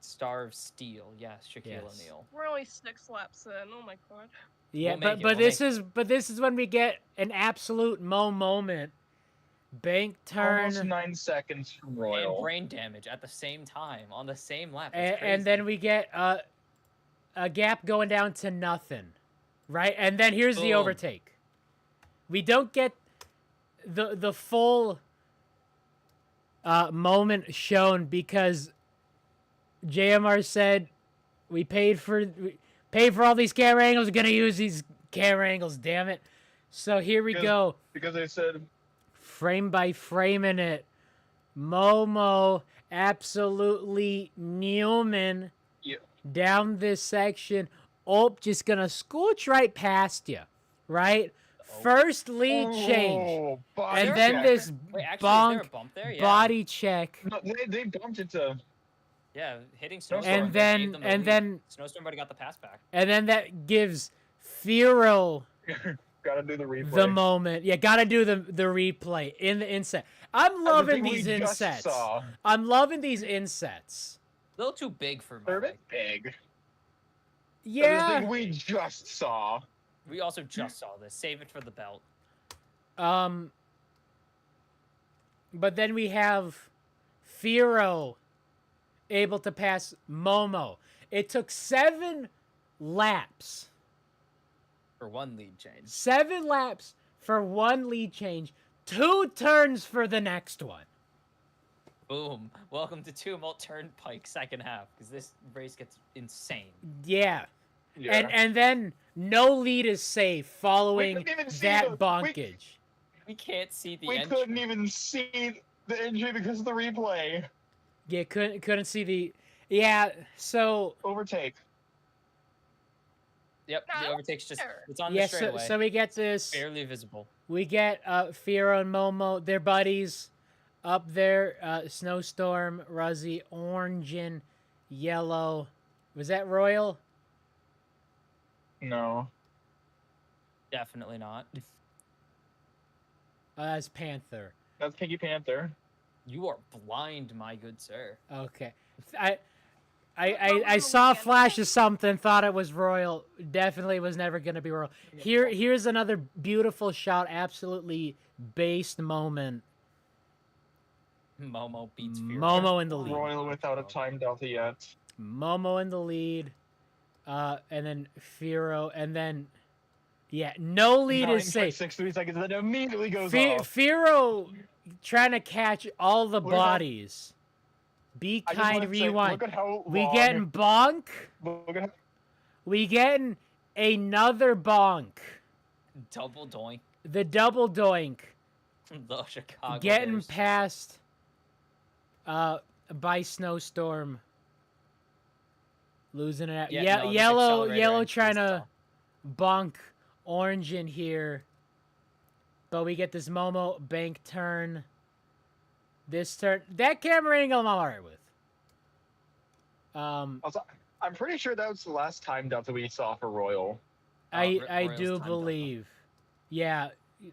Star of Steel, yes, Shaquille Yes. O'Neal. We're only 6 laps in. Oh my god. Yeah, We'll but make it, but we'll this make is but this is when we get an absolute Mo moment. Bank turn, Almost 9 seconds from And Royal. brain damage at the same time on the same lap. and then we get a gap going down to nothing, right? And then here's the Boom. overtake. We don't get the full moment shown because JMR said we paid for all these camera angles. We're gonna use these camera angles. Damn it! So here we Because- go. Because I said Frame by frame in it. Momo absolutely Newman Yeah. down this section. Oh, just gonna scooch right past you, right? First lead change, Oh, and body then check. this Wait, actually, is there a bonk bump there? Yeah. body check, No, they bumped into. Yeah, hitting No, Snowstorm. and they then gave them the and lead. then Snowstorm already got the pass back. and then that gives Firo Gotta do the replay. the moment. Yeah, gotta do the replay in the inset. I'm And the loving thing we these just insets. saw. I'm loving these insets. A little too big for They're a my bit big. The Yeah. thing we just saw. We also just saw this. Save it for the belt. But then we have Firo able to pass Momo. It took 7 laps. For one lead change. 7 laps for 1 lead change. 2 turns for the next one. Boom. Welcome to Tumult Turnpike second half, because this race gets insane. Yeah. Yeah. And then no lead is safe following couldn't even see that the- bonkage. We can't see the we entry. couldn't even see the injury because of the replay. Yeah, couldn't see the. Yeah, so Overtake. Yep, the No, overtake's just, there. it's on yeah, the straightaway. so we get this. Barely visible. We get Firo and Momo, their buddies, up there. Snowstorm, Ruzzy, orange and yellow. Was that Royal? No. Definitely not. That's Panther. That's Pinky Panther. You are blind, my good sir. Okay. I saw a flash of something, thought it was Royal. Definitely was never gonna be Royal. Here's another beautiful shot, absolutely based moment. Momo beats Fury. Momo in the lead. Royal without a time delta yet. Momo in the lead. And then Firo, and then yeah, no lead is safe. 9.63 seconds, then immediately goes off. Firo trying to catch all the Look at how- bodies. Be I just kind, wanna say, rewind. Look at how We long, getting bonk. Look at how, We getting another bonk. Double doink. The double doink. The Chicago Getting Bears. past by Snowstorm. Losing it out. Yeah, no, this yellow accelerator entry trying is to tough. bonk orange in here. But we get this Momo bank turn. This turn. That camera angle I'm alright with. also, I'm pretty sure that was the last time delta we saw for Royal. I Royals do time delta. believe. Yeah.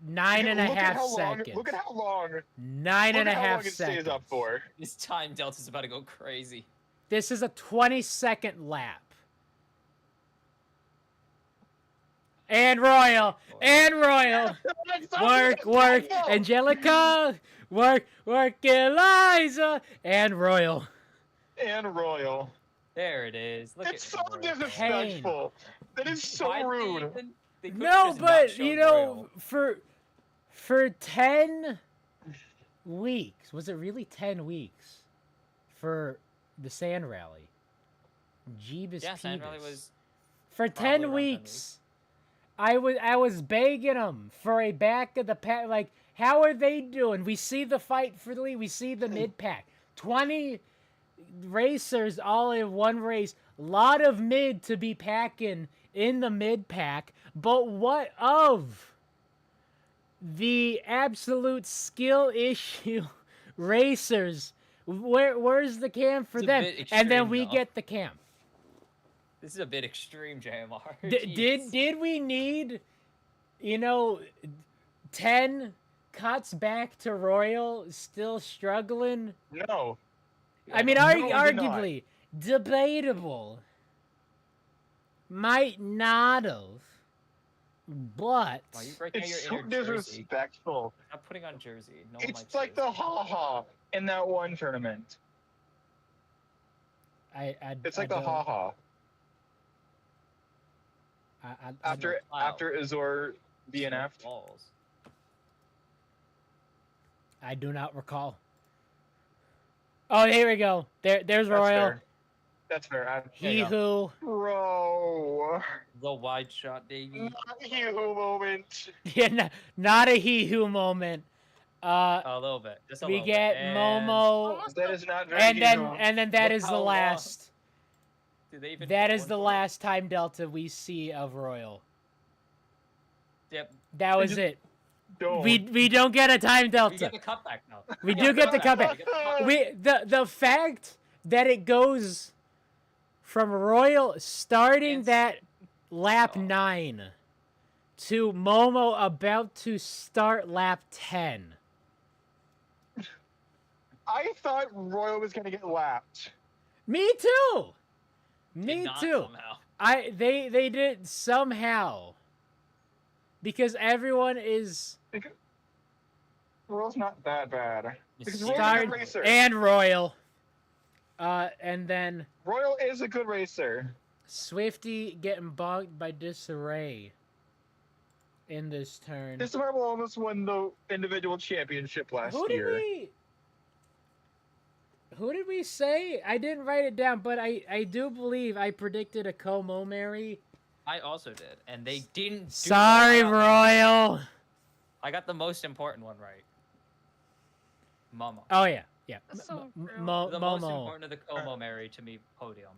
9.5 Look at how long- seconds. Look at how long. Nine Look and a at how half long it seconds. stays up for. This time Delta's about to go crazy. This is a 20-second lap. And Royal. And Royal. Work. Angelica. Work, Eliza. And Royal. And Royal. There it is. Look It's at so Royal. disrespectful. That is so Why did rude. they could've No, just not but shown you know, Royal. for 10 weeks, was it really 10 weeks for the Sand Rally? Jeebus Yeah, Sand Rally Peebus. was For probably 10 around 10 weeks, I was begging them for a back of the pack. Like, how are they doing? We see the fight for the lead. We see the mid pack. 20 racers all in one race. Lot of mid to be packing in the mid pack. But what of the absolute skill issue racers? Where's the cam for It's a them? bit And then extreme, we though. get the cam. This is a bit extreme, JMR. Did we need, 10 cuts back to Royal still struggling? No. I mean, No, we did not. arguably debatable. Might not have, but Wow, you breaking out It's your so inner jersey. disrespectful. Not putting on jersey. No one likes It's like jersey. the ha-ha in that one tournament. It's like the don't- ha-ha. I After Wow. after Azor DNF. Balls. do not recall. Oh, here we go. There's That's Royal. fair. That's fair. There He you go. who. Bro. The wide shot, baby. Not you moment. Yeah, not a he who moment. A little bit, just a We little get bit. And Momo, Almost That a- is not very and then Hugo. that Look is how the long. last. Did they even That put is one the for it? last time delta we see of Royal. Yep. That was it. Don't. We don't get a time You delta. get the cutback now. We You do get the You cutback. get the cutback. We the fact that it goes from Royal starting It's- that lap Oh. 9 to Momo about to start lap 10. I thought Royal was gonna get lapped. Me too. Did Me not too. somehow. They did somehow. Because everyone is Because Royal's not that bad. Because Royal's a start good racer. and Royal. And then Royal is a good racer. Swifty getting bonked by Disarray in this turn. This Marvel almost won the individual championship last year. Who did we say? I didn't write it down, but I do believe I predicted a Como Mary. I also did, and they didn't. Do Sorry, that. Royal. I got the most important one right. Momo. Oh yeah, yeah. That's so M- true. Mo- The most Momo. important of the Como Mary to me podium.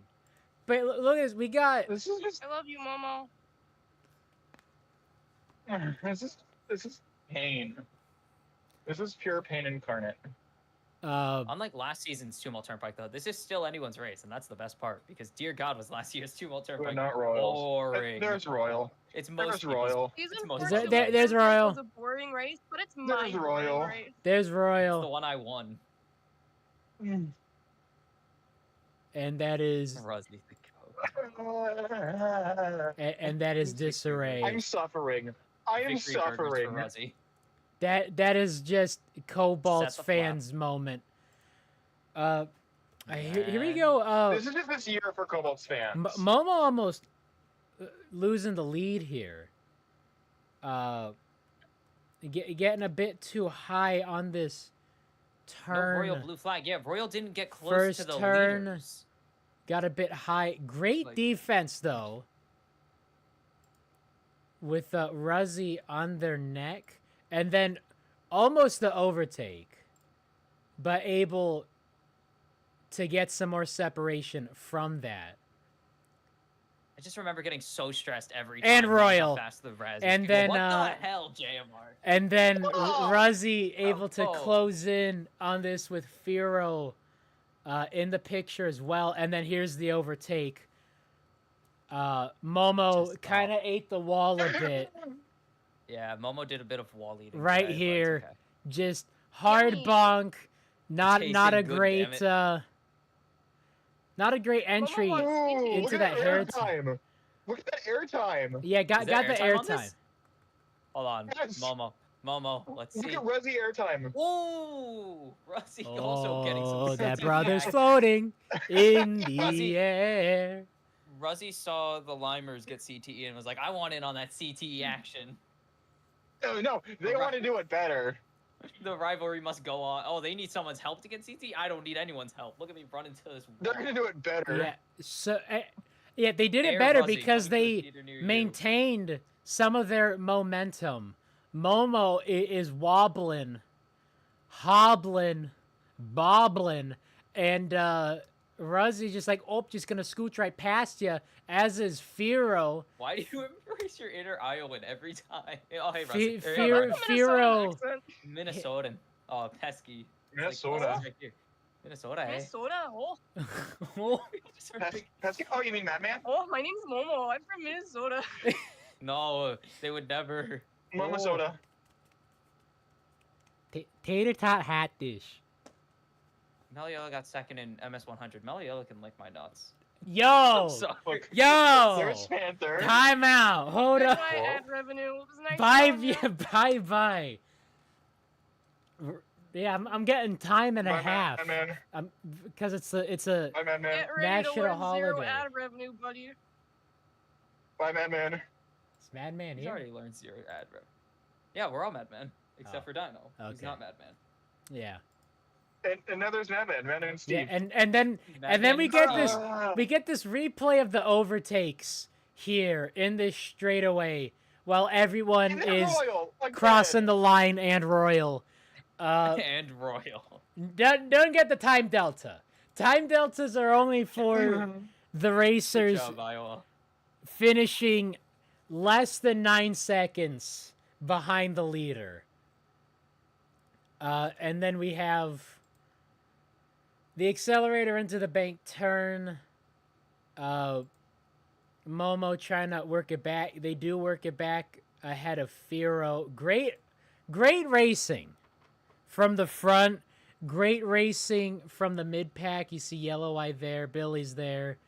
But look at this. We got This is just I love you, Momo. this is pain. This is pure pain incarnate. Unlike last season's Tumult Turnpike, though, this is still anyone's race, and that's the best part. Because dear God, was last year's Tumult But Turnpike not Royals. boring? There's Royal. It's There's most Royal. Season It's most 4 There- Tumult there's Turnpike Royal. was a boring race, but it's my There's boring Royal. race. there's It's the Royal, one I won. and that is Ruzzy the coke. and that is Disarray. I'm suffering. I am Victory burgers for suffering. Ruzzy. That is just Cobalt's Set the flap. fans moment. Here we Man. go. This is just this year for Cobalt's fans. Momo almost losing the lead here. Getting a bit too high on this No turn. Royal blue flag. Yeah, Royal didn't get close First to the turn. leaders. Got a bit high. Great Like- defense though. With Ruzzy on their neck, and then almost the overtake, but able to get some more separation from that. I just remember getting so stressed every time. And knowing Royal. How fast the Raz And is. then, What uh, the hell, JMR? And then Oh! Ruzzy able to Oh. close in on this with Firo in the picture as well. And then here's the overtake. Momo Just kind of ate the wall a bit. Yeah, Momo did a bit of wall eating. Right today, but it's here. okay. Just hard Yummy. bonk. Not Tasting a good, great damn not a great entry. wants- Ooh, into look at that hair airtime. Look at that airtime. Yeah, got Is there the airtime on airtime. this? Hold on, Yes. Momo, let's Look see. at Resi airtime. Ooh, Ruzzy also getting some. Oh, that CTE brother's action. floating in the Ruzzy- air. Ruzzy saw the Limers get CTE and was like, "I want in on that CTE action." No, they want to do it better. The rivalry must go on. Oh, they need someone's help to get CTE. I don't need anyone's help. Look at me run into this. They're wall. gonna do it better. Yeah. So yeah, they did it Air better Ruzzy because coming to a they theater near you. maintained some of their momentum. Momo is wobbling, hobbling, bobbling, and Ruzzy just like, oh, just gonna scooch right past you, as is Firo. Why do you embrace your inner Iowan every time? Oh, hey, Fe- Ruzzy. Or, Fear- Ruzzy. Firo. Minnesota accent. Minnesotan. Oh, pesky. It's Minnesota. Like, right here. Minnesota, eh? Minnesota. Oh, Just remember- Oh, you mean Madman? oh, my name's Momo. I'm from Minnesota. No, they would never. Minnesota. Tater tot hat dish. Meliella got second in MS100. Meliella can lick my nuts. Yo, Sorry. Look, yo, there's Panther. time out. Hold Good up. night, ad revenue. It was nice Bye, knowing you. yeah, bye. Yeah, I'm getting time and a Bye, half. Madman. Because it's a Bye, Madman. Get ready National to learn zero holiday. ad revenue, buddy. Bye, Madman. it's Madman He's here. already learned zero ad rev. Yeah, we're all Madman. Except Oh, for Dino. He's okay. not Madman. Yeah. And now there's Madman and Steve. Yeah, and then we get this Ah. replay of the overtakes here in this straightaway while everyone And is Royal, again. crossing the line and Royal. And Royal. Don't get the time delta. Time deltas are only for the Good racers job, Iowa. finishing less than 9 seconds behind the leader. And then we have the accelerator into the bank turn. Momo trying to work it back. They do work it back ahead of Firo. Great racing from the front. Great racing from the mid pack. You see Yellow Eye there. Billy's there.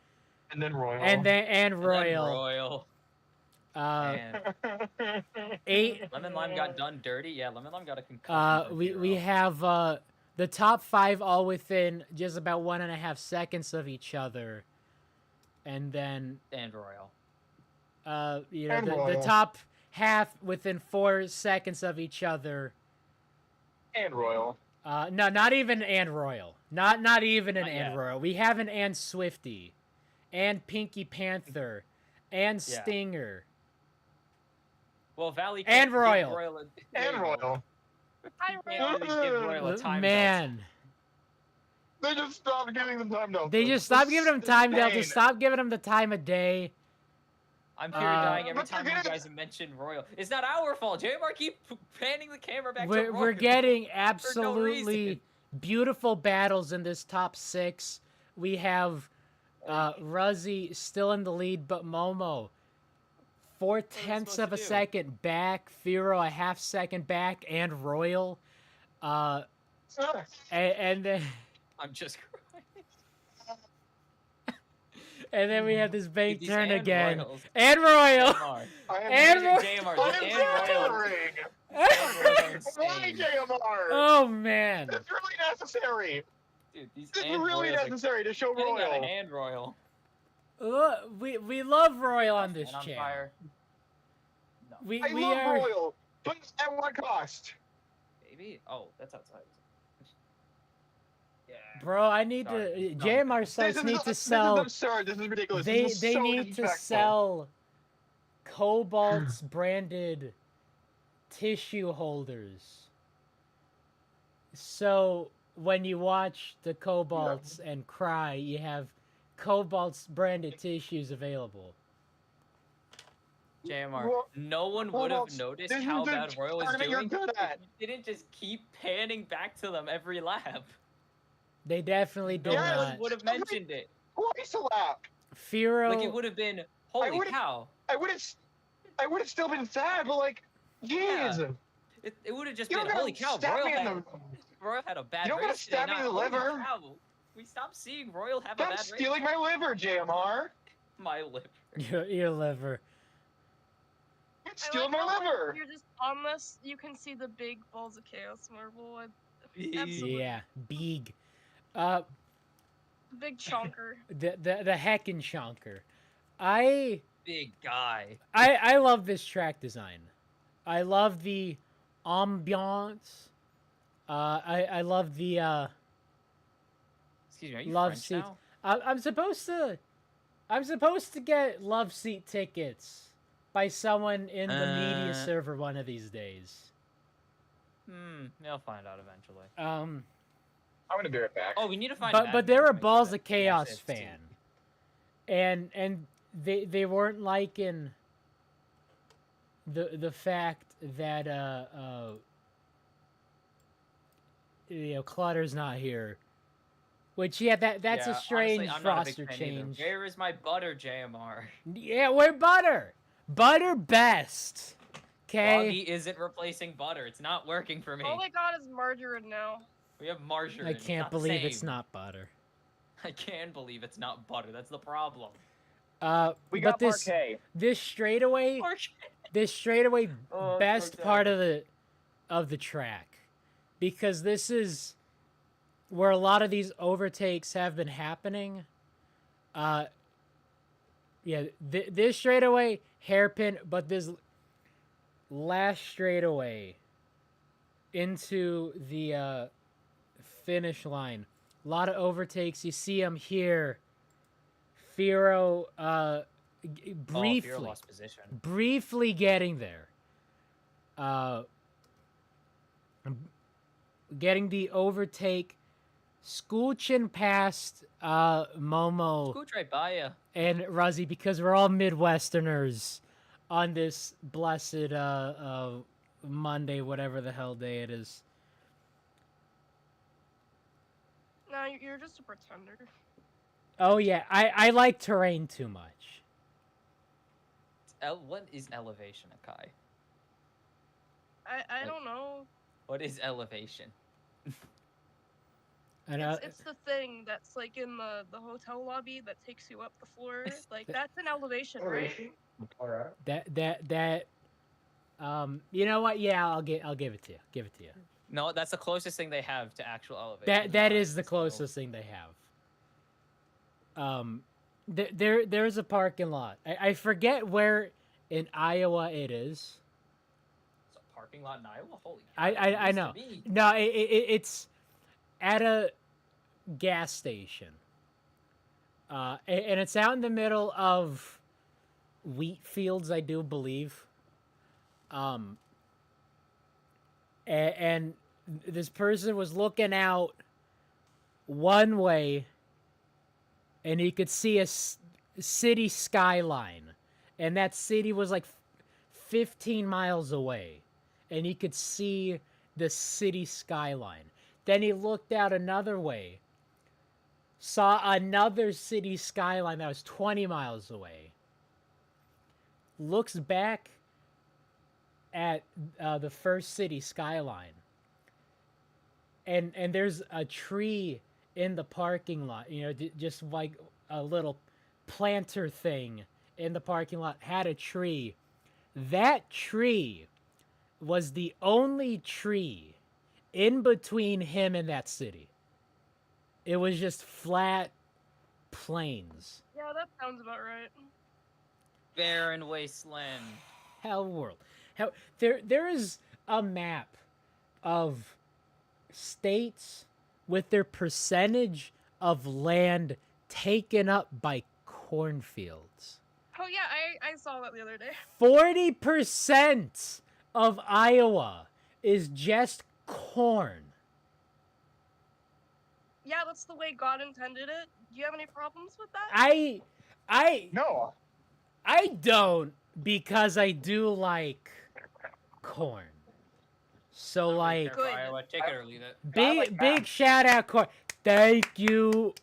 And then Royal. And And then Royal. Royal. Man. 8. Lemon Lime got done dirty. Yeah, Lemon Lime got a concussion. from We Hero. have the top 5 all within just about 1.5 seconds of each other, and then And Royal. you know And the Royal. top half within 4 seconds of each other. And Royal. No, not even and Royal. Not even an Not and yet. Royal. We have an and Swifty, and Pinky Panther, and Yeah. Stinger. Well, Valley And can't give Royal. And Royal. Hi, Can't Royal. really give Royal a time Man, They just stopped giving them time delta. they just stopped giving him time delta. Insane. Stop giving him the time of day. I'm teary dying every But they're time you gonna- guys mention Royal. It's not our fault. JMR keep panning the camera back to We're Royal. getting for no absolutely reason. beautiful battles in this top 6. We have Ruzzy still in the lead, but Momo 4/10 supposed of to a do? second back, Firo a half second back, and Royal. And then I'm just crying. and then we have this bank These turn and again. Royals. And Royal. JMR. I am And using JMR. I'm Just and Royal. suffering. Why, Insane. JMR? Oh man. It's really necessary. Dude, these It's and really Royals are necessary to show getting out of Royal. hand Royal. We love Royal on this And on channel. fire. No, We I we love are Royal, but at what cost? baby. Oh, that's outside. Yeah. Bro, I need Sorry. to No. JMR sites need to This sell is absurd. This is ridiculous. They This is they so need to disrespectful. sell Cobalt's branded tissue holders. So when you watch the Cobalts and cry, you have Cobalt's branded tissues available. JMR, Ro- no one would Royal, have noticed this is how the bad Royal was tournament you're doing good if at. you didn't just keep panning back to them every lap. They definitely did No Yes. one not. would have Okay. mentioned it. Twice a lap. Firo, Like it would have been, holy would've- cow. I would have still been sad, but like, jeez. It would have just You been, don't holy gotta cow, stab Royal me in had, the. Royal had a bad You don't gotta race today. stab me in not, the holy liver. cow, we stopped seeing Royal have a Stop bad race. stealing my liver, JMR. My liver. your liver. You're I stealing like my how when liver. You're just on this. You can see the big balls of chaos marble. Absolutely. Yeah, big. Big chonker. The heckin' shonker. I Big guy. love this track design. I love the ambiance. I love the Excuse me, are you love French seats. now? I'm supposed to get love seat tickets by someone in the media server one of these days. They'll find out eventually. I'm gonna be right back. Oh, we need to find but Madman they're to a make sure Balls that of he Chaos actually has fan, team. and they weren't liking the fact that Clutter's not here. Which that's Yeah, a honestly, strange I'm not a big roster fan either. change. Where is my butter, JMR? Yeah, we're butter. Butter best. Okay. Froggy isn't replacing butter. It's not working for me. All I got is margarine now. We have margarine. I It's can't not the believe it's same. not butter. I can believe it's not butter. That's the problem. We but got this Marquet. this straightaway Oh, best so part sad. of the track, because this is where a lot of these overtakes have been happening. This straightaway hairpin, but this last straightaway into the finish line. A lot of overtakes. You see him here. Firo briefly, Fear lost position. briefly getting there. Getting the overtake, scooching past Momo Scooch right by ya. and Ruzzy because we're all Midwesterners on this blessed Monday, whatever the hell day it is. No, you're just a pretender. Oh yeah, I like terrain too much. What is elevation, Akai? I don't know. What is elevation? And It's the thing that's like in the hotel lobby that takes you up the floor. Like that's an elevation, right? that you know what? Yeah, I'll give it to you. Give it to you. No, that's the closest thing they have to actual elevation. That is the closest thing they have. There's a parking lot. I forget where in Iowa it is. It's a parking lot in Iowa. Holy cow! I know. No, it's at a gas station. And it's out in the middle of wheat fields, I do believe. And this person was looking out one way, and he could see a city skyline, and that city was like 15 miles away, and he could see the city skyline. Then he looked out another way, saw another city skyline that was 20 miles away, looks back at the first city skyline, and there's a tree in the parking lot, you know, just like a little planter thing in the parking lot had a tree. That tree was the only tree in between him and that city. It was just flat plains. Yeah, that sounds about right. Barren wasteland. Hell world. Hell, there is a map of states with their percentage of land taken up by cornfields. Oh yeah, I saw that the other day. 40% of Iowa is just corn. Yeah, that's the way God intended it. Do you have any problems with that? No. I don't, because I do like corn. So like Careful, Iowa. Take it or leave it. big shout out corn. Thank you,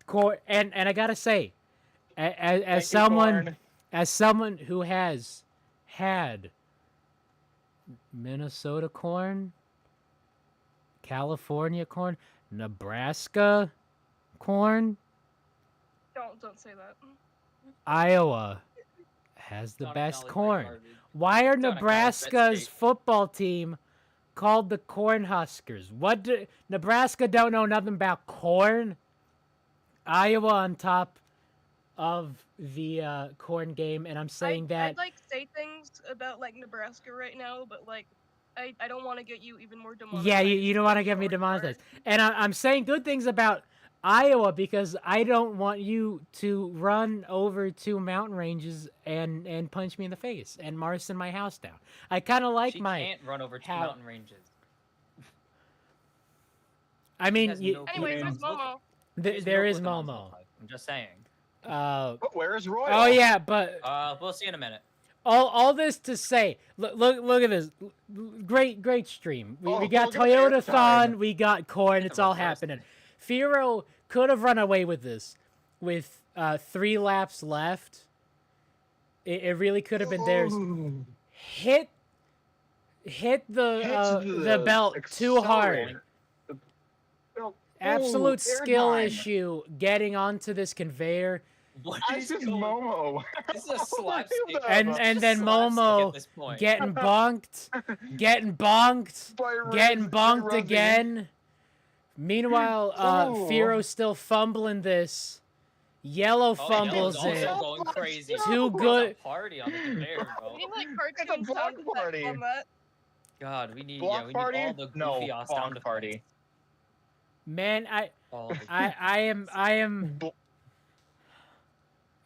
corn. And I gotta say, as someone who has had Minnesota corn, California corn, Nebraska corn, Don't say that. Iowa has the Don't best acknowledge my corn. garbage. Why are Don't acknowledge that Nebraska's state. football team called the Cornhuskers? Nebraska don't know nothing about corn? Iowa on top of the corn game, and I'm saying that. I'd like say things about like Nebraska right now, but like I don't want to get you even more demonetized. Yeah, you don't want to get me Sorry. demonetized. And I'm saying good things about Iowa because I don't want you to run over to mountain ranges and punch me in the face and Marcin my house down. I kind of like She my. can't run over two how- mountain ranges. I mean, Has you, no Anyways, clue there's what mountains Momo. look- there no is clue what mountains Momo. look like. I'm just saying. But where is Royal? Oh yeah, but We'll see in a minute. all this to say, look at this, great stream. We Oh, got look at the airtime. Toyota-thon, we got corn. It's all reverse happening. Firo could have run away with this with 3 laps left. It really could have been theirs. Ooh. Hit the belt too hard. accelerator. The belt- Absolute Ooh, skill airtime. issue getting onto this conveyor. What This is going- Momo. This is a slapstick. Look at And that. and then Slapstick Momo at this point. getting bonked, getting bonked, getting bonked Ruzzy. again. Meanwhile, Ooh. Firo's still fumbling this. Yellow Oh, fumbles Yellow's it. also going crazy. Too It's a good. party on the conveyor, bro. We need like It's a cartoon block sound effects party. on that. God, we need Block we party? need all the goofy No, ass bonk sound party. effects. Man, All the I am. Bl-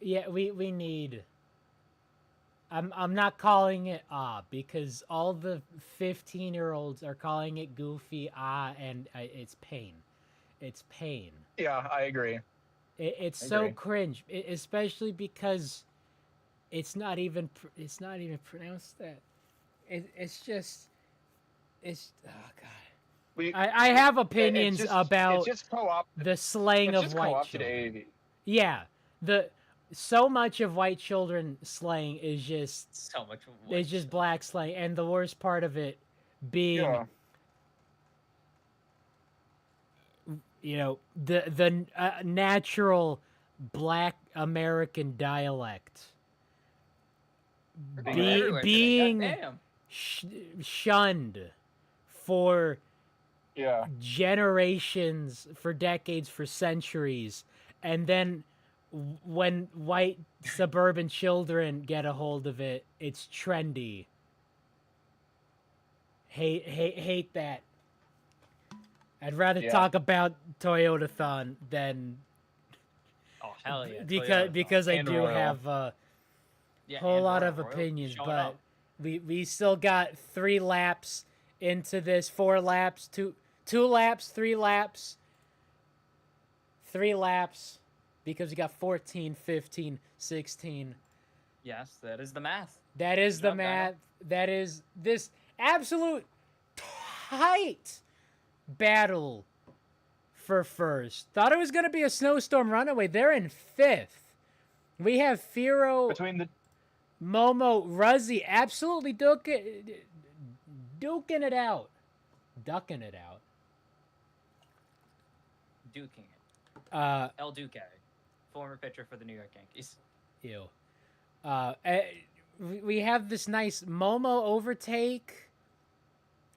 Yeah, we need. I'm not calling it because all the 15-year-olds are calling it goofy and it's pain. It's pain. Yeah, I agree. It's I so agree. cringe, especially because it's not even pronounced that. It's just oh god. We I have it's opinions just about it's just co-op. the slaying It's of just white co-opted children. AAV. Yeah, the so much of white children slaying is just so much. it's just black slaying, and the worst part of it being Yeah. the natural black American dialect They're everywhere today, being goddamn. shunned for Yeah. generations, for decades, for centuries, and then when white suburban children get a hold of it, it's trendy. Hate that. I'd rather Yeah. talk about Toyotathon than Oh hell yeah! because I And do Royal. have a Yeah, whole and lot Royal. of Royal opinions, showing but up. we still got 3 laps into this, 4 laps, 2 laps, 3 laps, 3 laps, because we got 14, 15, 16. Yes, that is the math. That is Good the job, Dino. math. That is this absolute tight battle for first. Thought it was going to be a snowstorm runaway. They're in 5th. We have Firo, Between the Momo, Ruzzy absolutely duking it out. Ducking it out. Duking it. El Duque, former pitcher for the New York Yankees. Ew. We have this nice Momo overtake.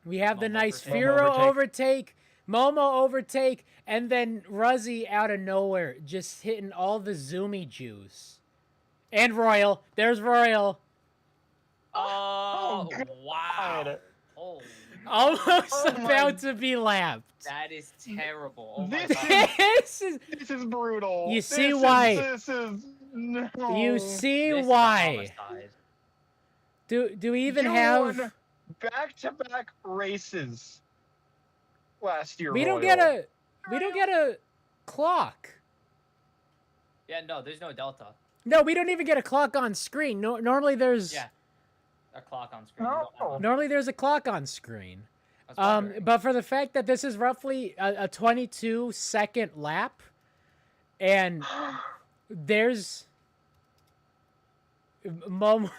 We have the Momo nice overtake. Firo Momo overtake, Momo overtake, and then Ruzzy out of nowhere just hitting all the zoomy juice. And Royal. There's Royal. Oh, God. wow! Holy, Almost Oh my- about to be lapped. that is terrible. Oh my This god! This is brutal. You see This why- This is no. you see This is a why. homicide. Do we even You have won back-to-back races last year. we don't Royal. get a clock. Yeah, no, there's no delta. No, we don't even get a clock on screen. No, normally there's Yeah, a clock on screen. We don't have No. one. normally there's a clock on screen. I was wondering. But for the fact that this is roughly a 22-second lap, and there's moment.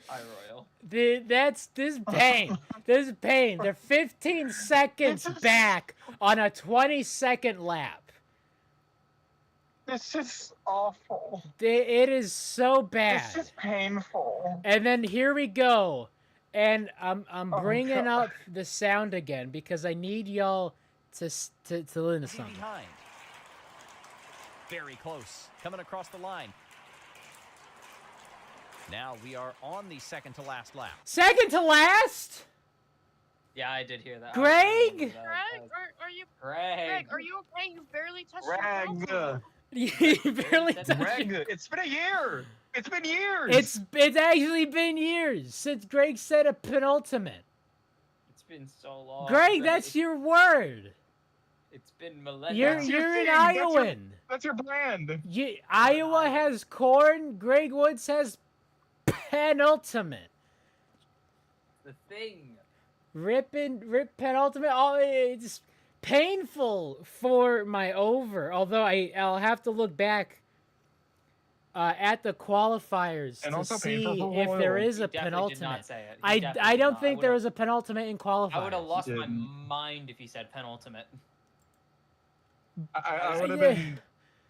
Hi, Royal. This is pain. This is pain. They're 15 seconds back on a 20-second lap. This is awful. It is so bad. This is painful. And then here we go, and I'm Oh, bringing God. up the sound again because I need y'all to listen to Way something. behind. Very close. Coming across the line. Now we are on the second to last lap. Second to last. Yeah, I did hear that. Greg? Greg, are you Greg. Greg? Are you okay? You barely touched Greg. your phone. You barely That's touched Greg, it. it's been a year. It's been years. It's actually been years since Greg said a penultimate. It's been so long. Greg, that's your word. It's been millennia. That's your You're an thing. That's your- Iowan. That's your brand. Iowa has corn. Greg Woods has penultimate. The thing. Rip penultimate. Oh, it's painful for my over. Although I'll have to look back at the qualifiers And to also see painful for if there Royal. is a He definitely did penultimate. not say it. He I definitely did don't not. think I there would've- was a penultimate in qualifiers. I would have lost my didn't. mind if he said penultimate. I would have Yeah. been.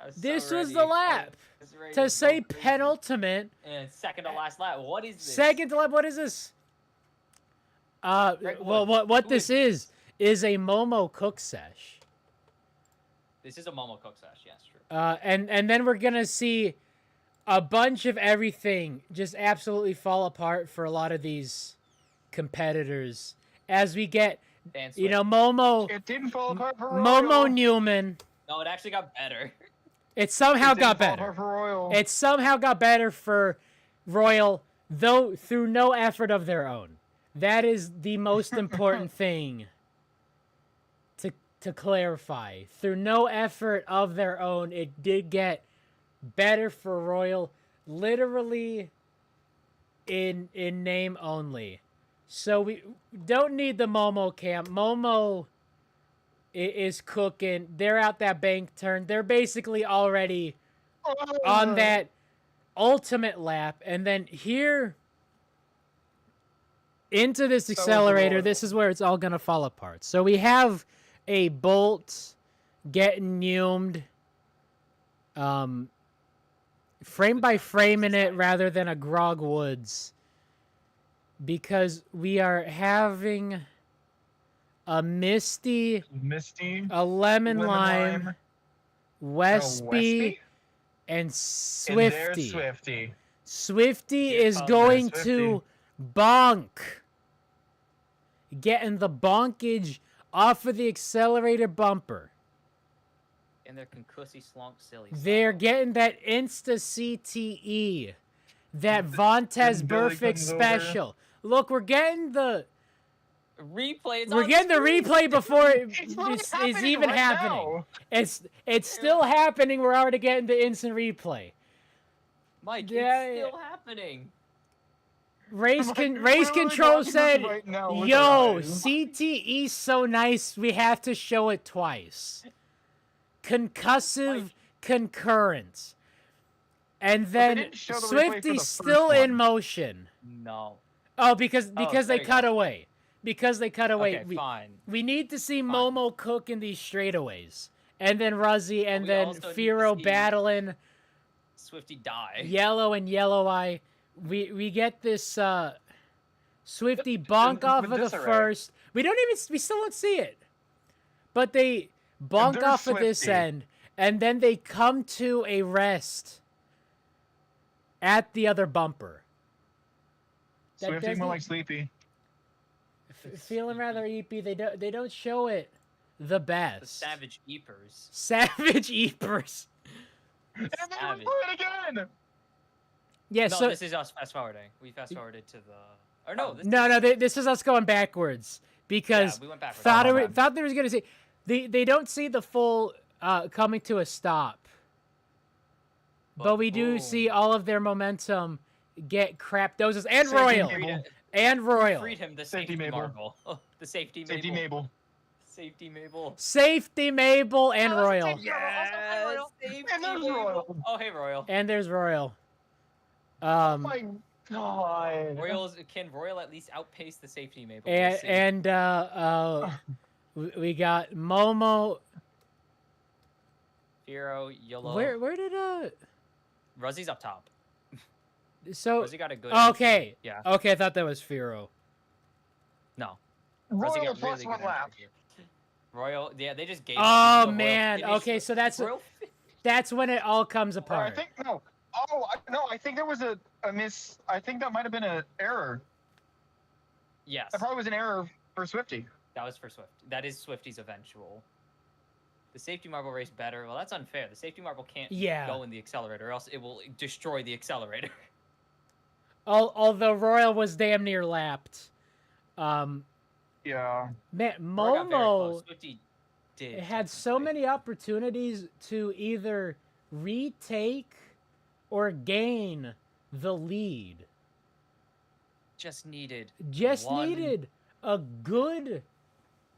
I was so This was ready. the lap I was ready to go say crazy. penultimate. And second to last lap. What is this? Second to lap. What is this? Greg Well, Woods. what Who this is is a Momo cook sesh. This is a Momo Cook Sash, yes, true. And then we're gonna see a bunch of everything just absolutely fall apart for a lot of these competitors as we get Dan You know, Swift. Momo, It didn't fall apart for Momo Royal. Newman. No, it actually got better. It somehow It didn't got fall better. apart for Royal. It somehow got better for Royal, though through no effort of their own. That is the most important thing to clarify. Through no effort of their own, it did get better for Royal, literally in name only. So we don't need the Momo camp. Momo is cooking. They're out that bank turn. They're basically already on that ultimate lap. And then here into this accelerator, this is where it's all going to fall apart. So we have a Bolt getting numed. Frame by frame in it rather than a Grog Woods. Because we are having a Misty, a Lemon Lime, Wespy, and Swifty. Swifty. Swifty Here is comes going Swifty. to bonk. Getting the bonkage off of the accelerator bumper. And their concussy slonk silly. They're getting that Insta CTE. That Vontez Billy Perfect comes over. special. Look, we're getting the replay. we're getting the replay before It's it's even right happening. now. It's still happening. We're already getting the instant replay. Mike, Yeah, it's still happening. Race Like, can we're race literally control watching this said, right now with "Yo, our eyes." CTE's so nice. We have to show it twice. Concussive concurrence." And then didn't show the replay for Swifty's the first still in one. motion. No. Oh, because there they you cut go. away. Because they cut away. Okay, fine. We need to see Fine. Momo cook in these straightaways. And then Ruzzy, and we then also need to Firo see- battling Swifty die. Yellow and Yellow Eye. We get this Swifty bonk off of the disarray. first. We still don't see it. But they bonk there's off of this Swifty. end, and then they come to a rest at the other bumper. That Swifty doesn't- more like Sleepy. Feeling rather eepy. They don't show it the best. The Savage Eepers. Savage Eepers. And they Savage. do it again. Yeah. No, so this is us fast forwarding. We fast forwarded to the. Or no, this no. This is us going backwards because we went backwards. thought Oh, my it, bad. thought they was gonna say they don't see the full coming to a stop, but we do boom. see all of their momentum get crap doses and Safety Royal Mabel. and Royal. Freed him the Safety safety Mabel. marble. Oh, the safety Safety Mabel. Mabel. Safety Mabel. Safety Mabel and Also Royal. safety Mabel, also play Royal. Safety And there's Mabel. Royal. Oh, hey, Royal. And there's Royal. Oh my god. Can Royal at least outpace the safety Mabel? We'll see. and we got Momo. Firo, Yolo. Where did Ruzzy's up top. so Ruzzy got a good. okay. Yeah. Okay, I thought that was Firo. No. Ruzzy Royal got plus really one good lap. entry here. Royal, yeah, they just gave. Oh up. Royal man. finished Okay, with- so that's Royal that's when it all comes I apart. think no. Oh no, I think there was a miss. I think that might have been an error. Yes, That probably was an error for Swifty. that was for Swift. That is Swifty's eventual. The safety marble race better. Well, that's unfair. The safety marble can't Yeah. go in the accelerator, or else it will destroy the accelerator. Although Royal was damn near lapped. Yeah. Man, Royal got very close. Momo Swifty did. had so technically. many opportunities to either retake or gain the lead. Just needed. Just one needed a good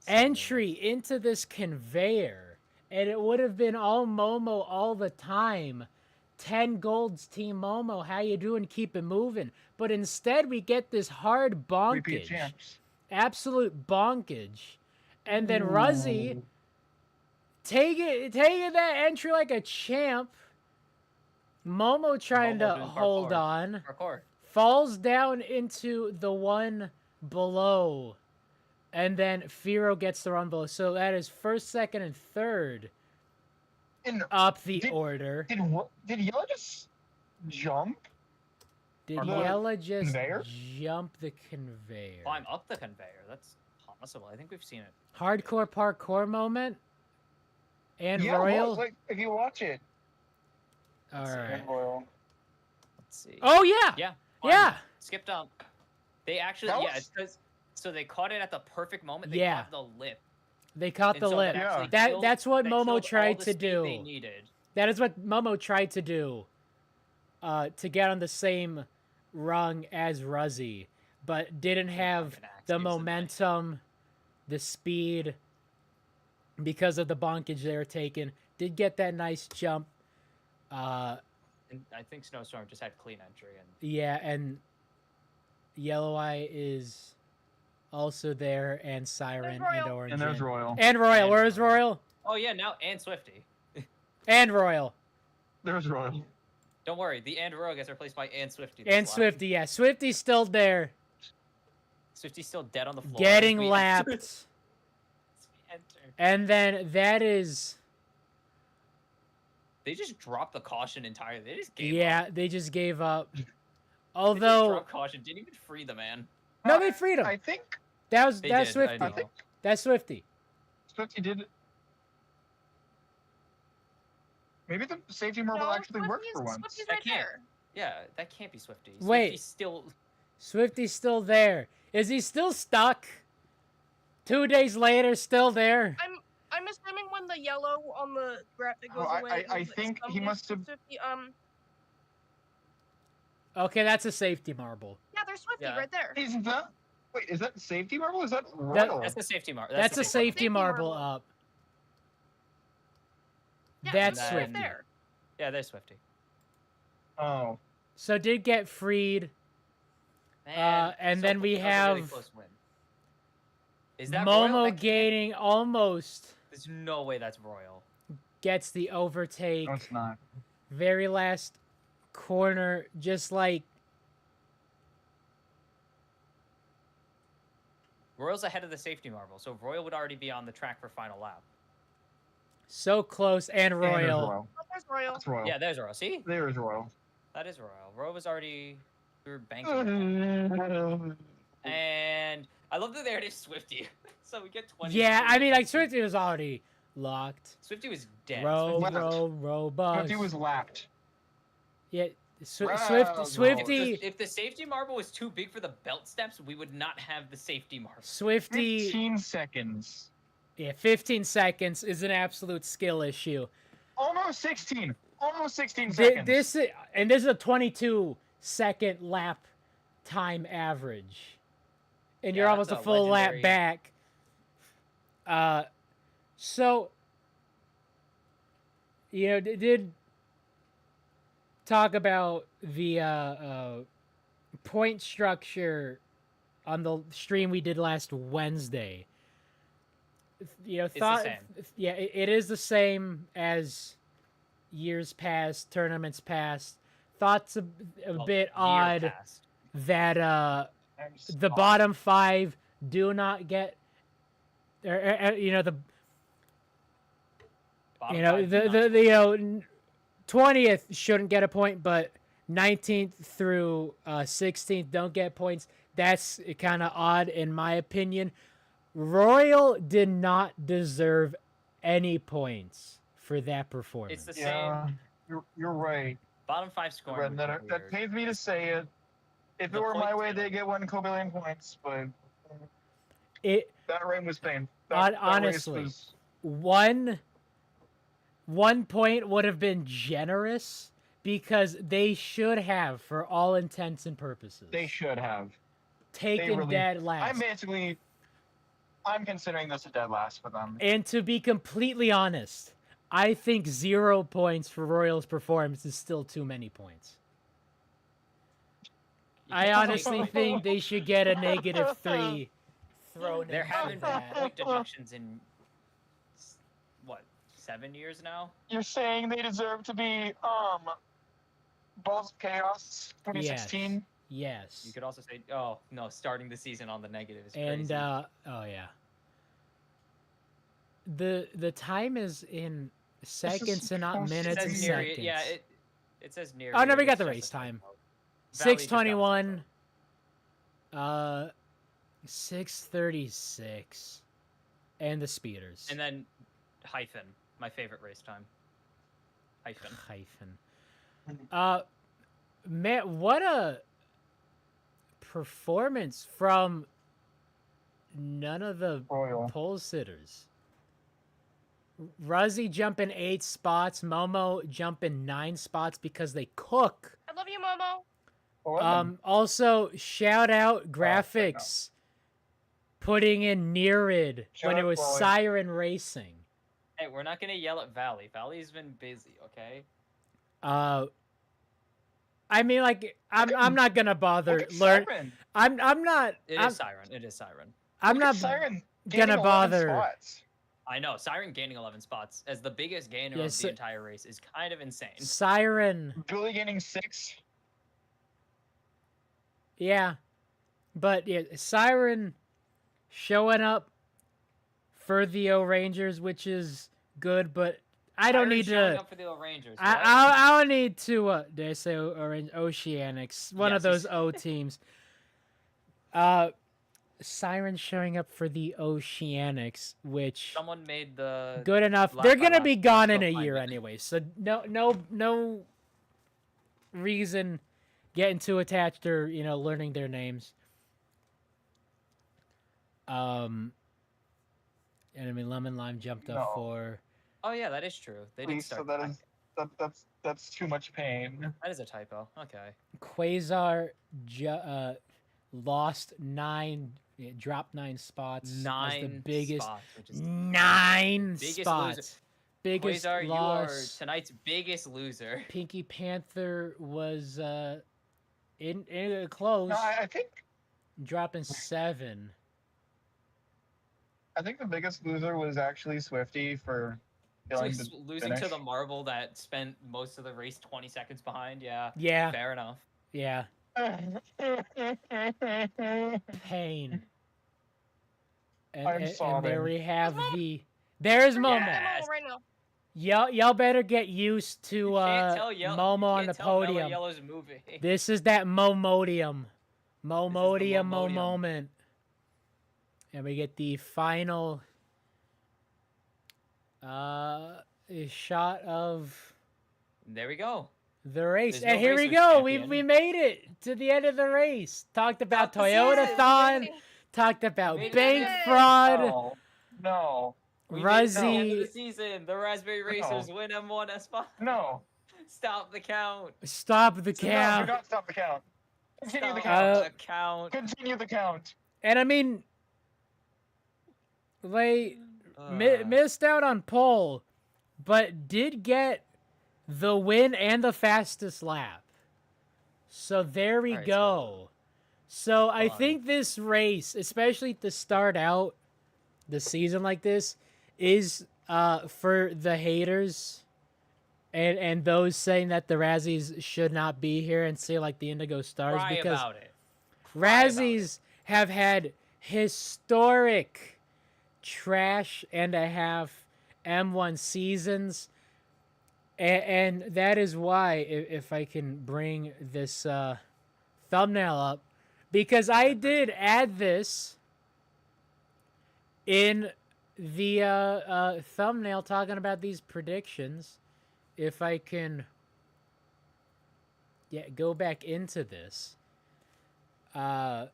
second. entry into this conveyor, and it would have been all Momo all the time. 10 golds, Team Momo. How you doing? Keep it moving. But instead, we get this hard Repeat bonkage. champs. Absolute bonkage. And then Ruzzy taking that entry like a champ. Momo trying Momo to doing hold parkour. on. Parkour. Falls down into the one below. And then Firo gets the run below. So that is first, second, and third And up the Did- order. did Yella just jump? Did or the Yella just conveyor? jump the conveyor? Climb up the conveyor. That's possible. I think we've seen it. Hardcore parkour moment. And yeah, Royal. well, like if you watch it. All Let's see. right. And Royal. Let's see. Oh yeah. Yeah. Yeah. fine. Skip dump. They actually, That yeah, was- it's 'cause- so they caught it at the perfect moment. They Yeah. caught the lip. They caught And the so lip. that actually That killed- that's what that Momo killed all tried the to speed do. They needed. That is what Momo tried to do. To get on the same rung as Ruzzy, but didn't have fucking axe the gives it that. momentum, the speed, because of the bonkage they were taking. Did get that nice jump. And I think Snowstorm just had clean entry. And Yeah, and Yellow Eye is also there, and Siren, and Royal. Orange. And there's Royal. And Royal. And Where is Royal? oh yeah, now and Swifty. And Royal. There's Royal. Don't worry, the and Royal gets replaced by and Swifty. And this lap. Swifty, yeah. Swifty's still there. Swifty's still dead on the floor. Getting We- lapped. as we enter. And then that is... They just dropped the caution entirely. They just gave Yeah, up. they just gave up. They just Although... dropped caution, didn't even free the man. No, they freed him. I think That's They that's did, I Swifty. know. That's Swifty. Swifty did. Maybe the safety marble No, actually worked for once. Swifty's That right can't- there. Yeah, that can't be Swifty. Wait. Swifty's still. Swifty's still there. Is he still stuck? 2 days later, still there. I'm assuming when the yellow on the graphic goes Oh, I- away. I it goes, like, think he somebody- must have- Swifty, Okay, that's a safety marble. yeah, there's Swifty Yeah. right there. Is that? Wait, is that safety marble? Is that Royal? That's the safety mark. That's a safety marble. marble up. Yeah, That's it's Swifty. right there. Yeah, there's Swifty. Oh. So did get freed. And then we that was a really have close win. Is that Royal? Momo That can't- gaining almost There's no way that's Royal. gets the overtake. No, it's not. Very last corner, just like Royal's ahead of the safety marble, so Royal would already be on the track for final lap. so close. And And there's Royal. Royal. Oh, there's Royal. That's Royal. Yeah, there's Royal. See? There is Royal. That is Royal. Royal was already... We were banking. And I love that there it is Swifty. So we get 20. Yeah, I mean, like Swifty was already locked. Swifty was dead. Row, Swifty was- row, bus. Swifty was lapped. Yeah, Bravo. Swifty, If the safety marble was too big for the belt steps, we would not have the safety marble. Swifty. 15 seconds. Yeah, 15 seconds is an absolute skill issue. Almost 16. Almost 16 Th- seconds. This is a 22-second lap time average, and you're Yeah, almost a that's a full lap legendary- back. So you know, did talk about the point structure on the stream we did last Wednesday. You know, the same. yeah, it is the same as years past, tournaments past. Thoughts a Well, bit year odd passed. that the bottom 5 do not get, you know, the Bottom you know five the did the, not- the you know 20th shouldn't get a point, but 19th through 16th don't get points. That's kind of odd in my opinion. Royal did not deserve any points for that performance. It's the Yeah, same. you're right. Bottom 5 scoring. Red, would that, be that weird. pains me to say it. If The it were my point way, table. they get 1 cobillion points, but It that rain was pain. Honestly. Race was, one point would have been generous because they should have, for all intents and purposes, they should have. taken really- dead last. I'm considering this a dead last for them. And to be completely honest, I think 0 points for Royals' performance is still too many points. You I can't take honestly points. think they should get a -3 thrown There in haven't for been that. point deductions in what 7 years now. You're saying they deserve to be Balls of Chaos 2016? Yes. You could also say, oh no, starting the season on the negative is crazy. And oh yeah. The time is in seconds and not supposed to it minutes and says near, seconds. yeah, it says near. Oh, no, here, we got it's the just race a time. typo. Valley just got a 6:21. 6:36. And the speeders. And then hyphen, my favorite race time. Hyphen. Man, what a performance from none of the Royal. pole sitters. Ruzzy jumping 8 spots, Momo jumping 9 spots because they cook. I love you, Momo. Also, shout out graphics putting in Nearid when it was Siren Racing. Hey, we're not gonna yell at Valley. Valley's been busy, okay? I mean, like, I'm not gonna bother learn. Siren. I'm not. It is Siren. It is Siren. I'm Look at not Siren gonna gaining 11 bother. spots. I know. Siren gaining 11 spots as the biggest gainer Yes, of the entire race is kind of insane. Siren. Julie gaining 6. Yeah, but yeah, Siren showing up for the O Rangers, which is good, but I don't Siren need showing to. up for the Rangers. I don't need to. Did I say Oceanics? One of Yes, those O teams. Siren showing up for the Oceanics, which Someone made the good enough. lap They're by gonna lap. be gone Let's in go a find year it. anyway, so no reason getting too attached or learning their names. And I mean Lemon Lime jumped up No. for. Oh yeah, that is true. They did So start. that is that's too much pain. That is a typo. Okay. Quasar lost 9, dropped 9 spots. As the 9 biggest spots, which is 9 biggest spots. loser. Biggest Quasar, you are loss. tonight's biggest loser. Pinky Panther was in close, No, I think dropping 7. the biggest loser was actually Swifty for failing to Losing to finish. the marble that spent most of the race 20 seconds behind. Yeah. Yeah, Fair enough. yeah. Pain. And, I'm and there sobbing. we have There's Momo. Yeah. Momo right now. Y'all better get used to Can't tell Momo on the podium. Yellow's moving. This is that Momodium. Momodium Momodium. moment. And we get the final shot of There we go. the race. There's And no here we racer go. champion. We made it to the end of the race. Talked about Top the season. Toyotathon. Talked about We did bank it. fraud. No. We made it to the end of Ruzzy. the season. The Raspberry Racers win M1S5. No. Stop the count. Stop the No, do count. not stop the count. Continue the Stop count. the count. Continue the count. And I mean, they Uh, missed out on pole, but did get the win and the fastest lap. So there we Alright, go. So I fun. think this race, especially to start out the season like this, is for the haters and those saying that the Razzies should not be here and say like the Indigo Stars, cry because about it. Cry about Razzies have had historic trash and a half M1 seasons, and that is why, if I can bring this thumbnail up, because I did add this in the thumbnail talking about these predictions. If I can go back into this. Yeah,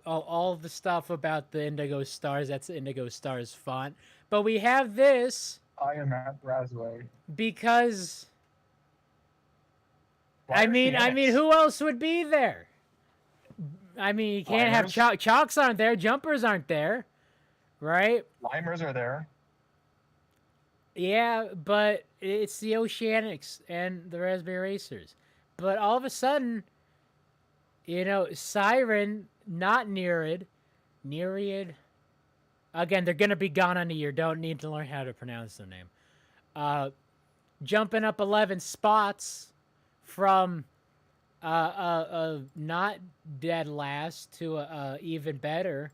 all the stuff about the Indigo Stars, that's the Indigo Stars font. But we have this I am at Razway. because Why I are mean, Phoenix? who else would be there? I mean, you can't have Limers? chalks aren't there, jumpers aren't there, right? Limers are there. Yeah, but it's the Oceanics and the Raspberry Racers. But all of a sudden, Siren, not Nereid. Again, they're going to be gone in a year. Don't need to learn how to pronounce their name. Jumping up 11 spots from not dead last to a even better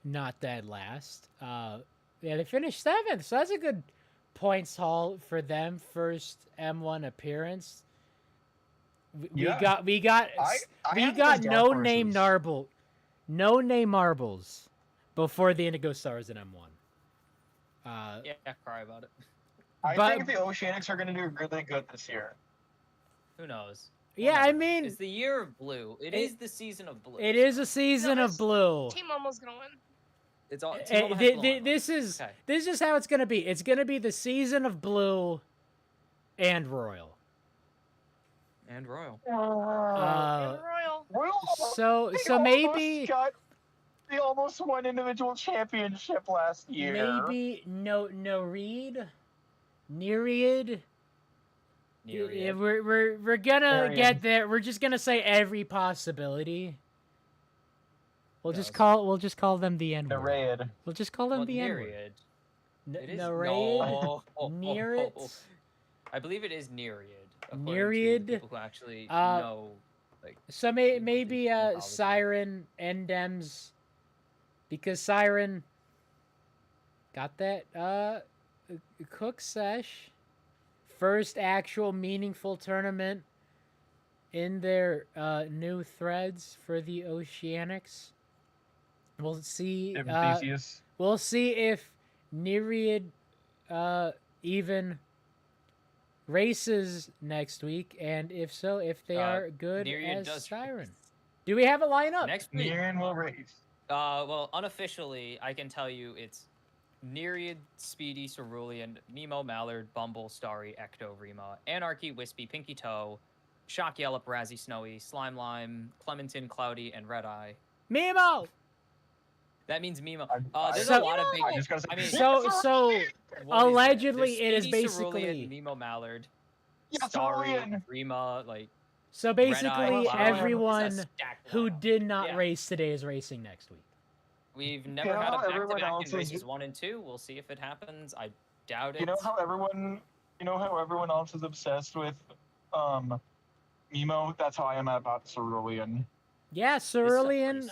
not dead last. Yeah, they finished 7th, so that's a good points haul for them. First M1 appearance. We Yeah. got I have no them as dark name horses. Narble. no name marbles before the Indigo Stars in M1. Yeah, cry about it. I But- think the Oceanics are going to do really good this year. Who knows? Yeah, We'll I never know. mean, it's the year of blue. It is the season of blue. it is a so season No, of blue. Team almost gonna win. It's all. Eh, Team Alma has blue on them. this is Okay. this is how it's gonna be. It's gonna be the season of blue and royal. And Royal. And Uh, Royal. so maybe They almost won individual championship last year. maybe no Reed, Nereid. Yeah, Nereid. we're gonna Nereid. get there. We're just gonna say every possibility. We'll just Yes. call them the N The word. raid. We'll just call them Well, the N word. Nereid. It is Nereid, no. Nereid. I believe it is Nereid. according to Nereid, the people who actually uh, know. Like, So the maybe mythology. Siren and Dems, because Siren got that Cook Sesh first actual meaningful tournament in their new threads for the Oceanics. We'll see. Theseus. We'll see if Nereid even races next week, and if so, if they are good Nereid as does Siren. race. Do we have a lineup? Next week, Niran will race. well, unofficially, I can tell you it's Nereid, Speedy, Cerulean, Nemo, Mallard, Bumble, Starry, Ecto, Rima, Anarchy, Wispy, Pinky Toe, Shock Yellop, Razzie, Snowy, Slime Lime, Clementine, Cloudy, and Red Eye. Mimo. That means Mimo. I- There's So- a lot of big. I just gotta say, I mean, So what is there? allegedly There's it is Speedy, Cerulean, basically Nemo, Mallard, Yeah, Starry, Cerulean. Rima, like so Red Eye, basically Cloudy. It's a everyone stacked who lineup. did not Yeah. race today is racing next week. We've never You know had a how everyone back-to-back else in is- races 1 and 2. We'll see if it happens. I doubt it. You know how everyone else is obsessed with Nemo? That's how I am about Cerulean. Yeah, is Cerulean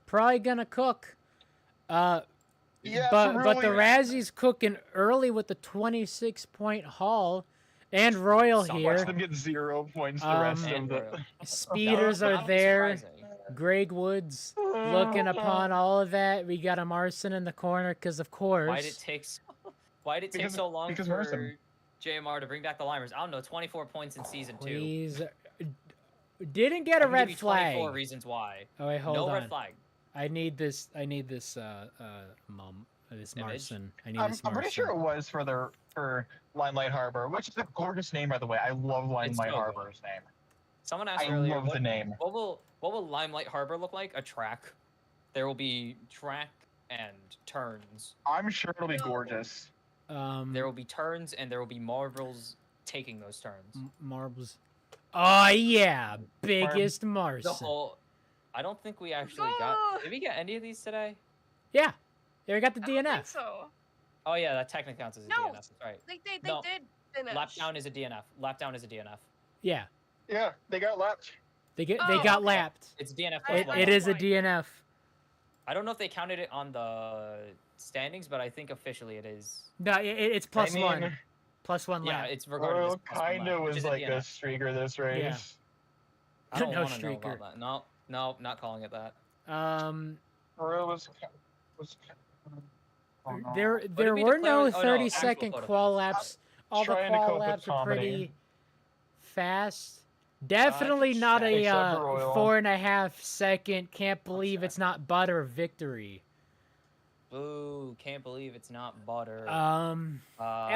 probably gonna cook. Yeah, but the Cerulean. Razzie's cooking early with the 26-point haul, and Royal Watch Watch here. them get 0 points the Um, rest of And the. Royal. Speeders That would are be there. surprising. Greg Woods looking upon all of that. We got a Marson in the corner because, of course. Why did it take take Because- so long because for Marson. JMR to bring back the Limers? I don't know, 24 points in season 2. Please. Didn't get I a can give red you 24 flag. reasons why. Oh wait, hold no on. red flag. I need this. This Image? Marson. I need I'm this pretty sure it Marson. was for Limelight Harbor, which is a gorgeous name, by the way. I love Limelight so good. Harbor's name. Someone asked I earlier, love the name. what will Limelight Harbor look like? A track. There will be track and turns. I'm sure it'll be No. gorgeous. There will be turns and there will be marbles taking those turns. Marbles. Oh yeah, biggest The Marson. whole. I don't think we actually got. Did we get any of these today? Yeah, we got the I don't think DNF. so. Oh yeah, that technically counts as a No. DNF. That's right. They No. did finish. Lap down is a DNF. Lap down is a DNF. Yeah, Yeah, they got lapped. they got Oh, got okay. lapped. It's DNF. I- plus It, one it lap. is a Right. DNF. I don't know if they counted it on the standings, but I think officially it is. No, it's plus I mean, one. Plus one Yeah, lap. it's regarded Royal as plus one kind lap, of which was is like a DNF. streaker this race. I don't No want to know streaker. about that. No, no, not calling it that. Royal was. Oh, no. There did there we were declare no it? Oh, no, 30-second actual photo qual finish. laps. All the trying to qual cope with laps are comedy. pretty fast. Definitely not a Except for Royal. 4.5-second. Can't believe it's not butter victory. Boo! Can't believe it's not butter. And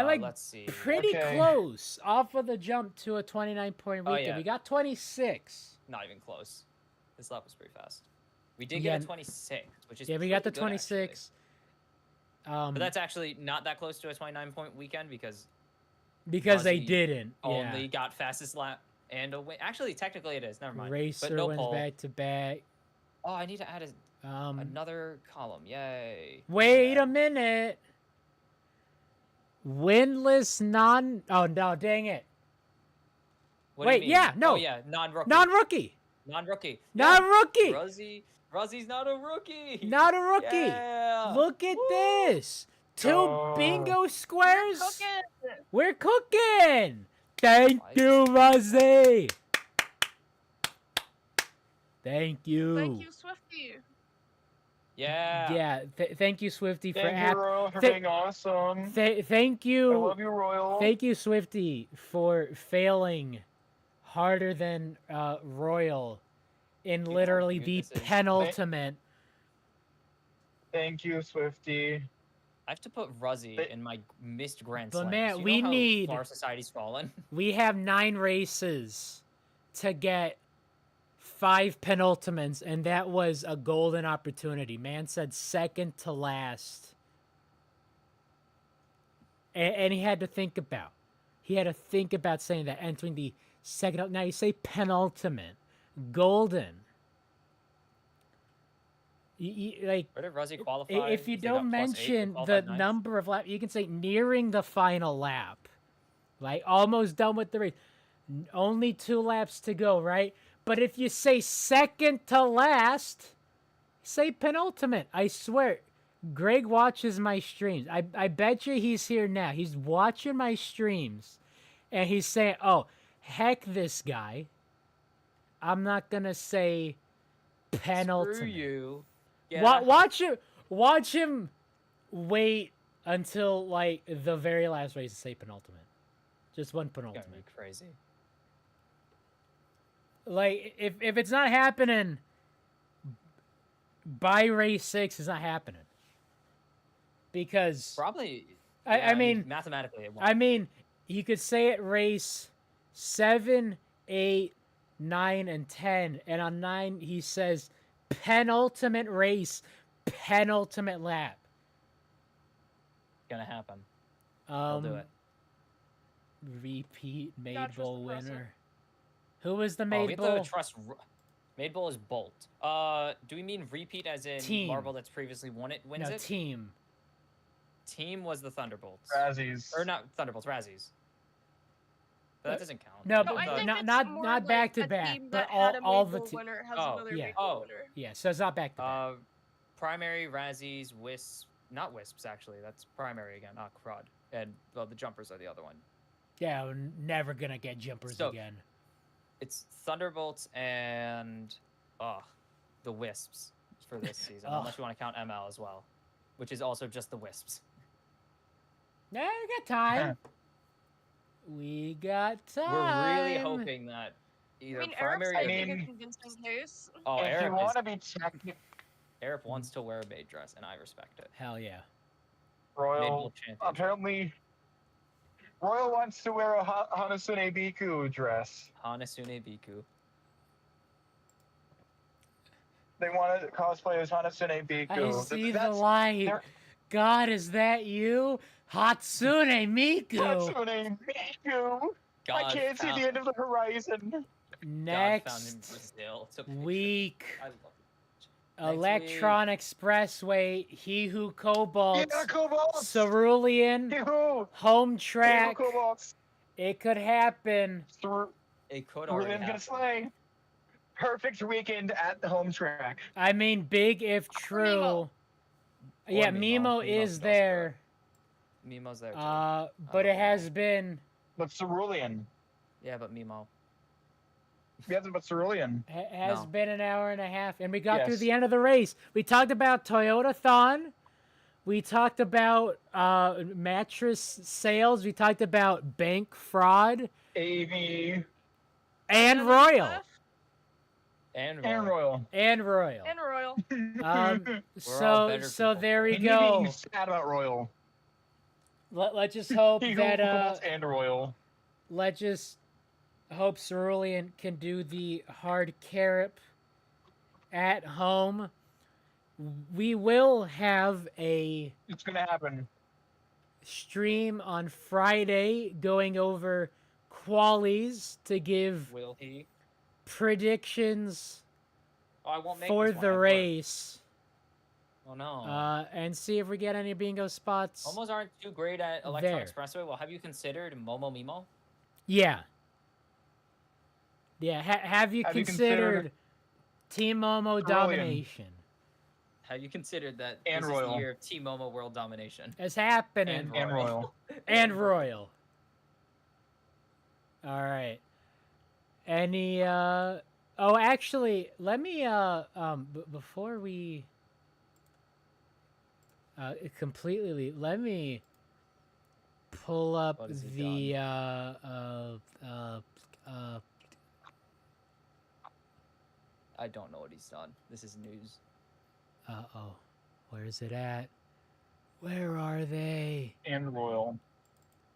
like let's see. pretty Okay. close off of the jump to a 29-point Oh, weekend. yeah. We got 26. Not even close. This lap was pretty fast. We did Yeah, get a 26, which is Yeah, we got the pretty good, actually. 26. But that's actually not that close to a 29-point weekend because because they Fuzzy didn't. only Yeah. got fastest lap and a win. Actually, technically it is. Never mind. Racer but no wins pole. back to back. Oh, I need to add Um, another column. Yay. Wait Yeah. a minute. Winless non. Oh no! Dang it! What do you wait, mean? yeah, no. Oh yeah, non-rookie. Non-rookie. Non-rookie. Non-rookie. Rozzie's not a rookie. Not a rookie. Yeah. Look at Woo. this. 2 Oh. bingo squares. Cooking. We're cooking. Thank Nice. you, Rozzy. Thank you. Thank you, Swifty. Yeah. Thank you, Swifty, for Thank you, Royal, for th- being awesome. thank I you. love you, Royal. Thank you, Swifty, for failing harder than Royal in know how literally weird the this is? penultimate. Thank you, Swifty. I have to put Ruzzy They- in my missed Grand But Slams. man, Do you we know how need- far society's fallen? We have 9 races to get 5 penultimates, and that was a golden opportunity. Man said second to last. And he had to think about. He had to think about saying that, entering the second. Now you say penultimate. Golden. Like, Where did Ruzzy qualify? if you They don't got +8 for mention the qualified ninth? number of laps, you can say nearing the final lap. Like, almost done with the race. Only 2 laps to go, right? But if you say second to last, say penultimate. I swear. Greg watches my streams. I bet you he's here now. He's watching my streams. And he's saying, oh, heck this guy. I'm not going to say penultimate. Screw you. Yeah. Watch him wait until, like, the very last race to say penultimate. Just one It's gonna penultimate. be crazy. Like, if it's not happening by race 6, it's not happening. Because Probably. I yeah, mean, mathematically, it won't. I mean, you could say it race 7, 8, 9, and 10, and on 9 he says penultimate race, penultimate lap. Gonna happen. I'll do it. Repeat Maid Gotta trust Bowl the process. winner. Who was the Oh, we Maid have Bowl? to trust. Maid Bowl is Bolt. Do we mean repeat as in Team. Marvel that's previously won it wins No, it? team. Team was the Thunderbolts. Razzies. Or not Thunderbolts, Razzies. But that doesn't count. No, No, but I think not it's not more not like back to a back, team but that had a all Maid the Bowl winner has Oh, another yeah. Maid Bowl Oh. winner. yeah. So it's not back to back. Primary, Razzies, Wisps. Not Wisps, actually. That's primary again. Ah, crud. And, well, the Jumpers are the other one. Yeah, we're never gonna get jumpers So- again. It's Thunderbolts and, the Wisps for this season. Ugh. Unless you want to count ML as well. Which is also just the Wisps. Yeah, we got time. We got time. We're really hoping that either I mean, Eric's primary... making a mean- convincing case. Oh, if you Eric, want to be technical, Eric wants to wear a maid dress, and I respect it. Hell yeah. Maid Royal, Bowl champion. apparently, Royal wants to wear a Hanasune Biku dress. Hanasune Biku. They want to cosplay as Hanasune Biku. I see the That's light. they're- God, is that you? Hatsune Miku. Hanasune Biku. I God can't see found- the end of the horizon. God found in Next Brazil. Took a picture. week, I love it. Next Electron Expressway, He Who Cobalts, Yeah, Kobolds. Cerulean, Yoo-hoo. Home Track. Kobolds. It could happen. It could already Cerulean gonna happen. slay. Perfect weekend at the home track. I mean, big if true. Mimo. Yeah, Or Mimo. Mimo Mimo's is also there. Mimo's there too. But Oh. it has been But Cerulean. Yeah, but Mimo. We have but Cerulean. has No. been an hour and a half, and we got through Yes. the end of the race. We talked about Toyota Thon. We talked about mattress sales. We talked about bank fraud AV and Other Royal. stuff, And and Royal. And Royal. And Royal. all So better so people there for we it. Me go. being sad about Royal. Let's just hope He that Kobolds and Royal. let's just hope Cerulean can do the hard carrot at home. We will have a It's gonna happen. stream on Friday going over qualies to give Will he? predictions Oh, I won't make for this one, the I have work. race Oh no. and see if we get any bingo spots. Momos aren't too great at Electron there. Expressway. Well, have you considered Momo Mimo? Yeah. Yeah. Have you Have you considered considered Team Momo Cerulean? domination? Have you considered that And this is Royal. the year of Team Momo world domination? It's happening. And And Royal. And Royal. All right. Any oh actually, let me before we completely. Let me pull up What has it the I don't know what he's done. This is news. oh, where is it at? Where are they? And Royal.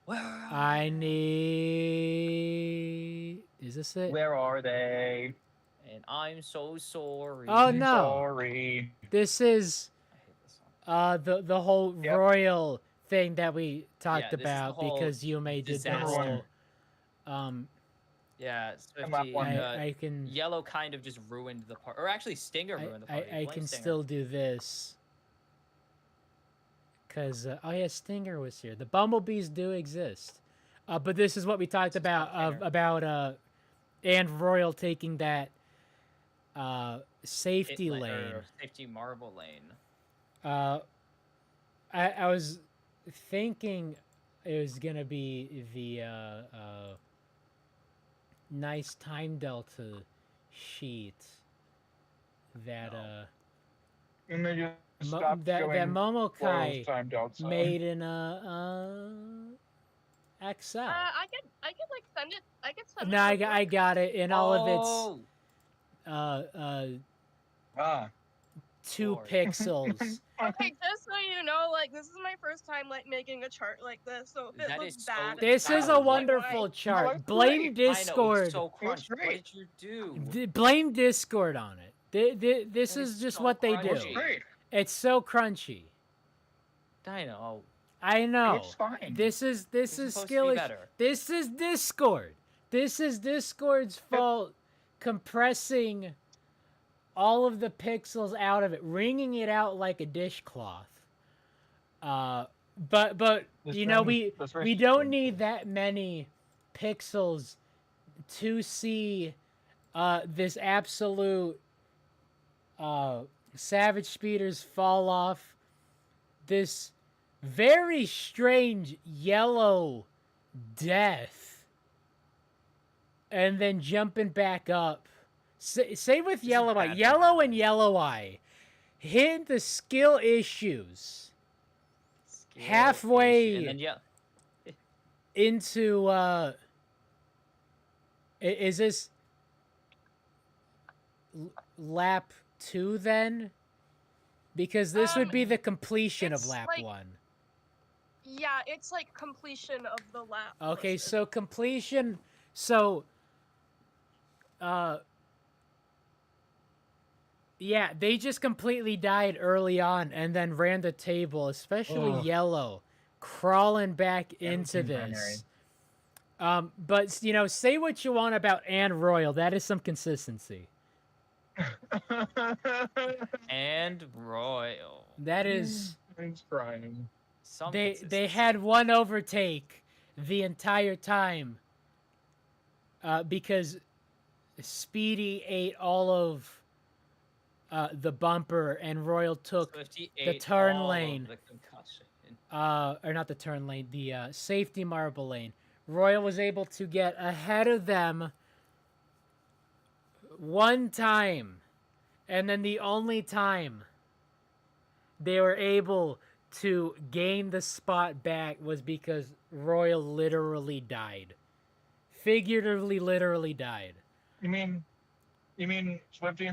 Where are I need. Is this it? Where are they? And I'm so sorry. Oh I'm no! Sorry. This is I hate this song. the whole Yep. royal thing that we talked this is the about whole because Yume did the disaster. whole. Yeah, Come Swifty. up one. I can. Yellow kind of just ruined the part, or actually Stinger ruined the party. I Blame can Stinger. still do this. Cause oh yeah, Stinger was here. The bumblebees do exist, but this is what we talked about and Royal taking that safety Or lane. safety marble lane. I was thinking it was gonna be the nice time delta sheet that And they just Mo- stopped that showing Royal's Momokai timed outside. made in Excel. I could like send it. I could send No, it. I got it in all of Oh, its Ah. 2 Lord. pixels. Okay, just so you know, like this is my first time like making a chart like this, so if it That looks is so bad, This it's is not a like wonderful why. chart. it's Blame great. Discord. I know, it's so It's crunchy. What great. did you do? Blame Discord on it. This That is is just so what they crunchy. do. It's great. It's so crunchy. I know. I know. It's fine. This is It's supposed to skill be issue. better. This is Discord. This is Discord's fault compressing all of the pixels out of it, wringing it out like a dishcloth. But This you know room- this we race don't is- need that many pixels to see this absolute Savage Speeders fall off this very strange yellow death and then jumping back up. Same with is Yellow Eye. bad for Yellow my and eyes. Yellow Eye hit the skill issues Skill halfway issue. And then, yeah. into is this lap 2 then? Because this would be the completion of it's lap like- 1. Yeah, it's like completion of the lap. Okay, portion. so completion. So, yeah, they just completely died early on and then ran the table, especially Ugh. Yellow, crawling back Yeah, into team primary. this. But you know, say what you want about Anne Royal, that is some consistency. And Royal. That is. It's crying. Some They consistency. had one overtake the entire time because Speedy ate all of the bumper and Royal took Swifty the ate turn all of lane. the concussion. or not the turn lane, the safety marble lane. Royal was able to get ahead of them one time, and then the only time they were able to gain the spot back was because Royal literally died. Figuratively, literally died. You mean Swifty?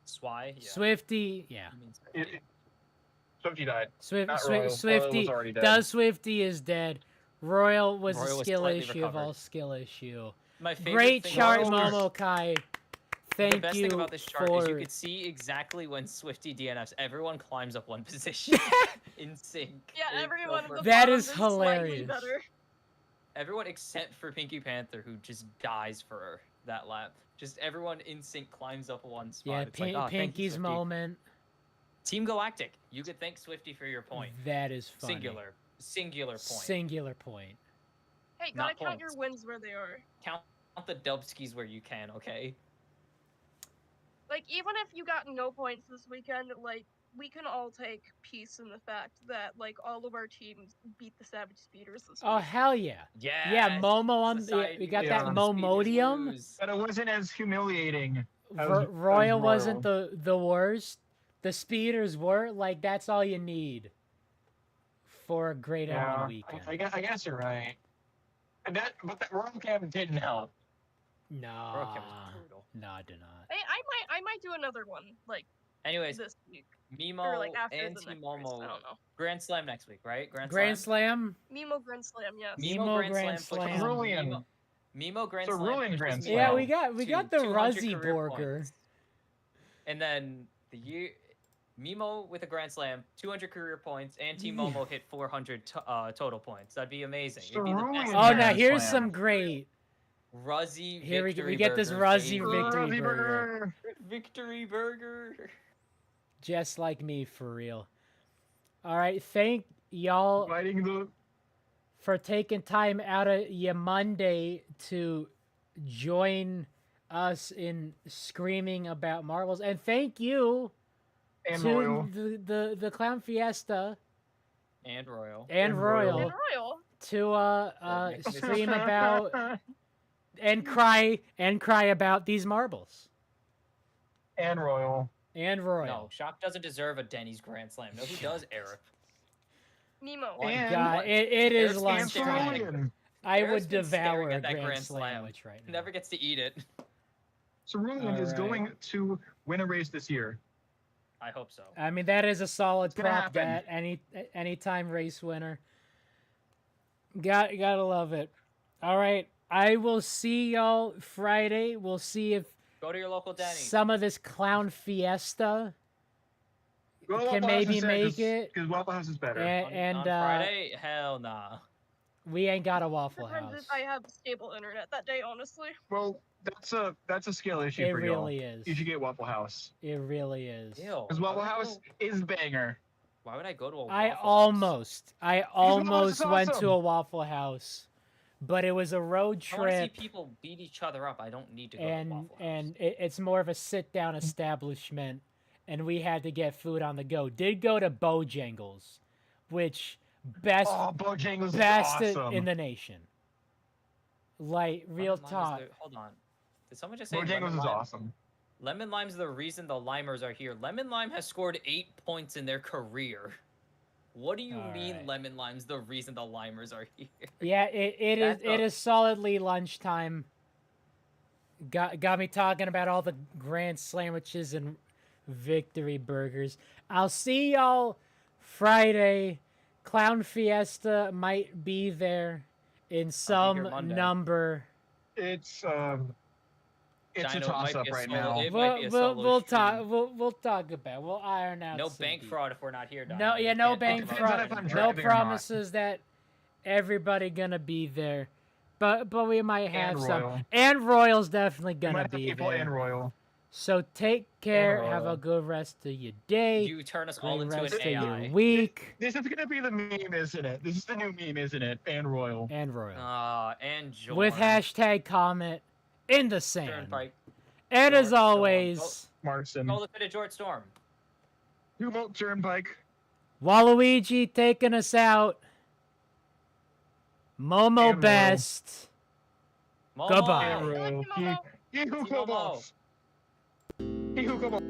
Swy? Yeah. Swifty, yeah. I mean, Swifty. Swifty died. Swift, Not Swi- Royal. Royal was Swifty, already dead. does Swifty is dead. Royal was Royal a was skill slightly issue of recovered. all skill issue. My favorite Great thing chart, about this- Momokai. The Thank best you thing about this chart for... is you could see exactly when Swifty DNFs, everyone climbs up one position in sync. Yeah, It's everyone so at the That bottom is slightly hilarious. better. Everyone except for Pinky Panther, who just dies for that lap. Just everyone in sync climbs up one spot. Yeah, It's like, oh, thank you, Pinky's Swifty. moment. Team Galactic, you could thank Swifty for your point. That is funny. Singular point. Singular point. Hey, gotta Not count your points. wins where they are. Count the dubskis where you can, okay? Like, even if you got no points this weekend, like, we can all take peace in the fact that, like, all of our teams beat the Savage Speeders this Oh, week. hell yeah. Yeah. Yeah, Momo on... we got that Momodium. But it wasn't as humiliating. Royal wasn't Royal. the worst. the speeders were, like, that's all you need for a great Yeah, M1 weekend. I guess you're right. But that Royal Camp didn't help. Royal Camp was Nah, brutal. no, I do not. I might do another one like Anyways, this week Mimo or like after and the next race. Momo. I don't know. Grand Slam next week, right? Grand Slam? Mimo Grand Slam, yes. Mimo Grand pushes Slam. Cerulean. Mimo Grand It's a Slam. ruling pushes Grand Mimo Slam. Yeah, Well, we to got the 200 Ruzzy career Borger. points. And then the year Mimo with a Grand Slam, 200 career points, and Team Momo hit 400 total points. That'd be amazing. It'd be the best. Cerulean. Oh, now Grand here's Slam. some great. Ruzzy Here we Victory get this Burger, Ruzzy baby. Victory Ruzzy Burger. Victory Burger. Just like me, for real. All right, thank y'all Fighting the for taking time out of your Monday to join us in screaming about marbles, and thank you and to Royal. the Clown Fiesta And Royal. and And Royal. Royal And Royal. to Next week. stream about and cry about these marbles and Royal. and Royal. No, Shock doesn't deserve a Denny's Grand Slam. No, he does, Eric. Mimo. What? And- God, it is Eric's And lunchtime. Cerulean. I Eric's would been staring devour a at that Grand Grand Slam Slam. sandwich right now. Never gets to eat it. Cerulean is Alright. going to win a race this year. I hope so. I mean, that is a solid gonna prop happen. bet. Anytime race winner. Gotta love it. All right, I will see y'all Friday. We'll see if Go to your local Denny's. some of this Clown Fiesta Go can Waffle House maybe instead, make it. because Waffle House is better. And on Friday, hell nah. we ain't got a Waffle Depends House. if I have stable internet that day, honestly. Well, that's a skill issue It for really y'all. is. You should get Waffle House It really is. Ew. because Waffle House is banger. Why would I go to a I Waffle House? almost Waffle House is went to awesome. a Waffle House, but it was a road I want to see trip. people beat each other up. I don't need to go to and Waffle House. and it's more of a sit down establishment, and we had to get food on the go. Did go to Bojangles, which best Oh, Bojangles is best awesome. in the nation. Like real Lemon Lime is talk. the- hold on. Did someone just say Bojangles Lemon is Lime? awesome. Lemon Lime's the reason the Limers are here. Lemon Lime has scored 8 points in their career. What do you mean Alright. Lemon Lime's the reason the Limers are here? Yeah, it is That's a- solidly lunchtime. Got me talking about all the grand sandwiches and victory burgers. I'll see y'all Friday. Clown Fiesta might be there in some Monday. number. It's a Dino, it toss might up be a right solo- now. it might be a solo We'll stream. talk. We'll talk about. We'll iron out. No some bank deep- fraud if we're not here, Dino. No, yeah, You no can't bank talk Depends on fraud. if I'm No driving or not. promises that everybody gonna be there, but we might have And some. Royal. And Royal's definitely You gonna might have be people there. and Royal. So take care. Have a Royal. good rest of your day. You turn us all Great into an rest of AI. your week. This is gonna be the meme, isn't it? This is the new meme, isn't it? And Royal. And Royal And Jorn. with hashtag comment in the sand. Turnpike. And as Storm. always, Marson. Go look at a Jort Storm. Tumult Turnpike. Waluigi taking us out. Momo And Royal. best. Momo. Goodbye. And Royal. Momo. He who Momo. cobalt. He who cobalt.